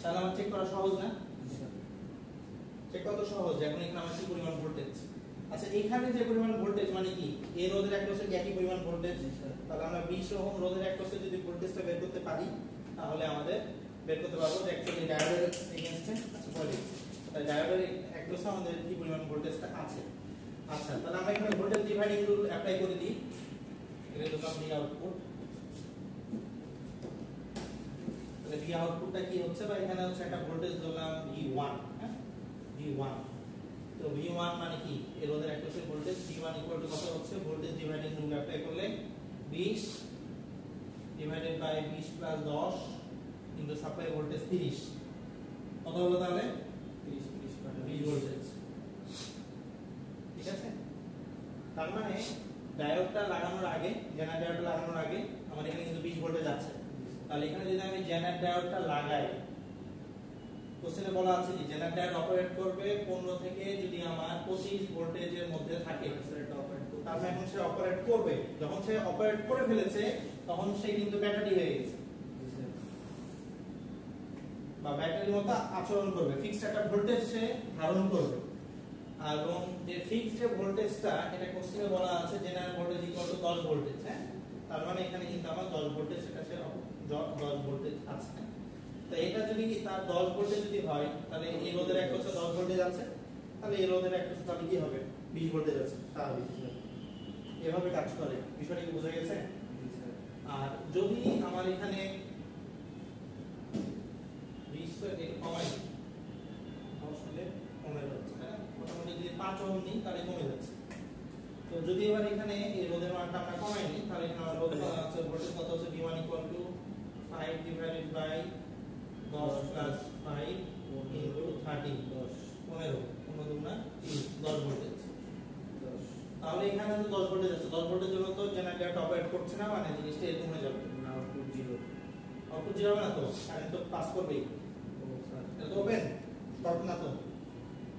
তাহলে আমার চেক করা সহজ না? চেক করা তো সহজ, এখন এখানে আমার কি পরিমাণ ভোল্টেজ। আচ্ছা, এখানে যে পরিমাণ ভোল্টেজ মানে কি, এই রোধের অ্যাক্রসে একই পরিমাণ ভোল্টেজ, তাহলে আমরা 20 ওহম রোধের অ্যাক্রসে যদি ভোল্টেজটা বের করতে পারি, তাহলে আমাদের বের করতে পারবো যে অ্যাকচুয়ালি ডায়োডের এগেইনস্টে, আচ্ছা বলি, তাহলে ডায়োডের অ্যাক্রসে আমাদের কি পরিমাণ ভোল্টেজটা আছে। আচ্ছা, তাহলে আমরা এখানে ভোল্টেজ ডিভাইডিং রুল অ্যাপ্লাই করে দিই, এটা তো আমি আউটপুট, তাহলে ভি আউটপুটটা কি হচ্ছে, বা এখানে হচ্ছে একটা ভোল্টেজ ধরলাম V1, হ্যাঁ, V1। তো V1 মানে কি, এর রোধের অ্যাক্রসে ভোল্টেজ V1 ইকুয়াল টু কত হচ্ছে, ভোল্টেজ ডিভাইডিং রুল অ্যাপ্লাই করলে 20 divided by 20 plus 10 into supply voltage 30, কত হলো তাহলে 20 ভোল্টেজ, ঠিক আছে। তার মানে ডায়োডটা লাগানোর আগে, জেনারেট ডায়োডটা লাগানোর আগে আমার এখানে কিন্তু 20 ভোল্টেজ আছে। তাহলে এখানে যদি আমি জেনারেট ডায়োডটা লাগাই, কোশ্চেনে বলা আছে যে জেনারেট ডায়োড অপারেট করবে 15 থেকে যদি আমার 25 ভোল্টেজের মধ্যে থাকে, তাহলে এখন সে অপারেট করবে। যখন সে অপারেট করে ফেলেছে তখন সে কিন্তু ব্যাটারি হয়ে গেছে, বা ব্যাটারির মতো আচরণ করবে, ফিক্সড একটা ভোল্টেজ সে ধারণ করবে। এবং যে ফিক্সড যে ভোল্টেজটা, এটা কোশ্চেনে বলা আছে general voltage equal to 10 voltage, হ্যাঁ। তার মানে এখানে কিন্তু আমার 10 ভোল্টেজ, সেটা সে 10 ভোল্টেজ আছে। তো এটা যদি তার 10 ভোল্টেজ যদি হয়, তাহলে এই রোধের অ্যাক্রসে 10 ভোল্টেজ আছে, তাহলে এই রোধের অ্যাক্রসে তাহলে কি হবে, 20 ভোল্টেজ আছে, স্বাভাবিক। এভাবে কাজ করে, বিষয়টা কি বোঝা গেছে? আর যদি আমার এখানে 20 কমাই, আসলে কমে যাচ্ছে, হ্যাঁ, মোটামুটি যদি 5 ওহম নিই তাহলে কমে যাচ্ছে। তো যদি এবার এখানে এই রোধের মানটা আমরা কমাই নিই, তাহলে এখানে আমার রোধ আছে, ভোল্টেজ কত হচ্ছে, V1 equal to 5 divided by 10 plus 5 into 30, 10 15 না 10 ভোল্টেজ। তাহলে এখানে তো 10 ভোল্টেজ আছে, 10 ভোল্টের জন্য তো জেনারেটর অপারেট করছে না, মানে জিনিসটা এরকম হয়ে যাবে, আউটপুট 0। আউটপুট 0 হবে না, তো কারেন্ট তো পাস করবেই, এটা তো ওপেন শর্ট না, তো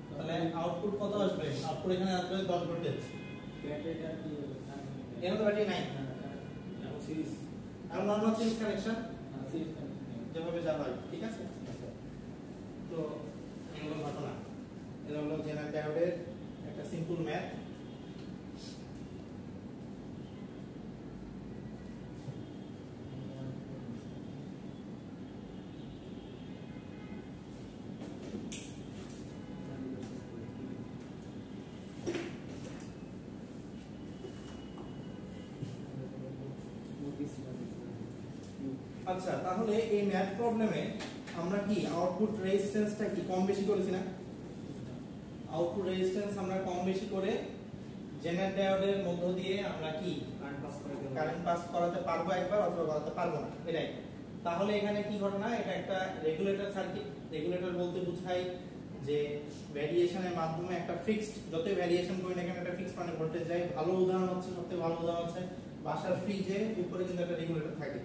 তাহলে আউটপুট কত আসবে, আউটপুট এখানে আসবে 10 ভোল্টেজ। ব্যাটারিটা কি এখানে তো ব্যাটারি নাই, সিরিজ আর নরমাল সিরিজ কানেকশন যেভাবে যা হয়, ঠিক আছে? তো এগুলো ঘটনা, এটা হলো জেনারেল ডায়োডের একটা সিম্পল ম্যাথ। আচ্ছা, তাহলে এই ম্যাথ প্রবলেমে আমরা কি আউটপুট রেজিস্ট্যান্সটা কি কম বেশি করেছি না? আউটপুট রেজিস্ট্যান্স আমরা কম বেশি করে জেনারেল ডায়োডের মধ্য দিয়ে আমরা কি কারেন্ট পাস করাতে পারবো একবার অথবা করাতে পারবো না, এটাই। তাহলে এখানে কি ঘটনা, এটা একটা রেগুলেটর সার্কিট। রেগুলেটর বলতে বোঝায় যে ভ্যারিয়েশনের মাধ্যমে একটা ফিক্সড, যতই ভ্যারিয়েশন করি না কেন একটা ফিক্সড মানে ভোল্টেজ যায়। ভালো উদাহরণ হচ্ছে, সবথেকে ভালো উদাহরণ হচ্ছে বাসার ফ্রিজে উপরে কিন্তু একটা রেগুলেটর থাকে,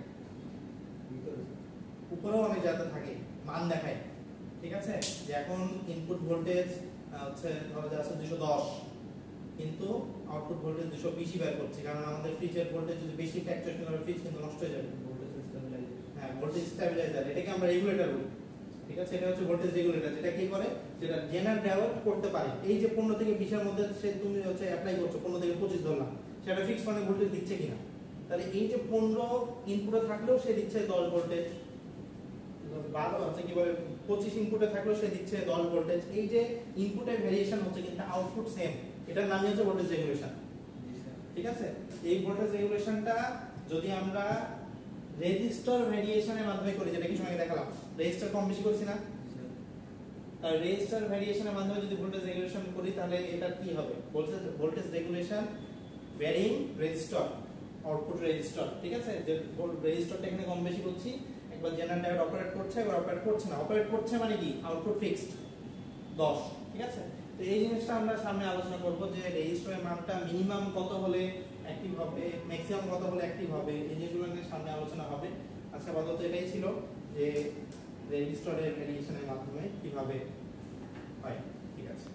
উপরেও অনেক জায়গা থাকে, মান দেখায়, ঠিক আছে? যে এখন ইনপুট ভোল্টেজ হচ্ছে ধরো যে আছে 210, কিন্তু আউটপুট ভোল্টেজ 220 বের করছে, কারণ আমাদের ফ্রিজের ভোল্টেজ যদি বেশি ফ্ল্যাকচুয়েশন করে ফ্রিজ কিন্তু নষ্ট হয়ে যাবে। হ্যাঁ, ভোল্টেজ স্টেবিলাইজার, এটাকে আমরা রেগুলেটর বলি, ঠিক আছে? এটা হচ্ছে ভোল্টেজ রেগুলেটর, যেটা কি করে, যেটা জেনারেল ডায়োড করতে পারে। এই যে 15 থেকে 20 এর মধ্যে সে তুমি হচ্ছে অ্যাপ্লাই করছো, 15 থেকে 25 ধরলাম, সেটা ফিক্স মানে ভোল্টেজ দিচ্ছে কিনা। তাহলে এই যে 15 ইনপুটে থাকলেও সে দিচ্ছে 10 ভোল্টেজ, 12 হচ্ছে কি বলে 25 ইনপুটে থাকলেও সে দিচ্ছে 10 ভোল্টেজ। এই যে ইনপুটের ভেরিয়েশন হচ্ছে কিন্তু আউটপুট সেম, এটার নামই হচ্ছে ভোল্টেজ রেগুলেশন, ঠিক আছে? এই ভোল্টেজ রেগুলেশনটা যদি আমরা রেজিস্টর ভেরিয়েশনের মাধ্যমে করি, যেটা কিছু আগে দেখালাম, রেজিস্টর কম বেশি করছি না, তাহলে রেজিস্টর ভেরিয়েশনের মাধ্যমে যদি ভোল্টেজ রেগুলেশন করি তাহলে এটা কি হবে, voltage regulation varying resistor, output resistor, ঠিক আছে? যে রেজিস্টরটা এখানে কম বেশি করছি, একবার জেনারেল ডায়োড অপারেট করছে, একবার অপারেট করছে না। অপারেট করছে মানে কি, আউটপুট ফিক্সড 10, ঠিক আছে? তো এই জিনিসটা আমরা সামনে আলোচনা করব যে রেজিস্টরের মানটা মিনিমাম কত হলে অ্যাক্টিভ হবে, ম্যাক্সিমাম কত হলে অ্যাক্টিভ হবে, এই জিনিসগুলো নিয়ে সামনে আলোচনা হবে। আজকে আপাতত এটাই ছিল যে রেজিস্টরের ভেরিয়েশনের মাধ্যমে কিভাবে হয়, ঠিক আছে?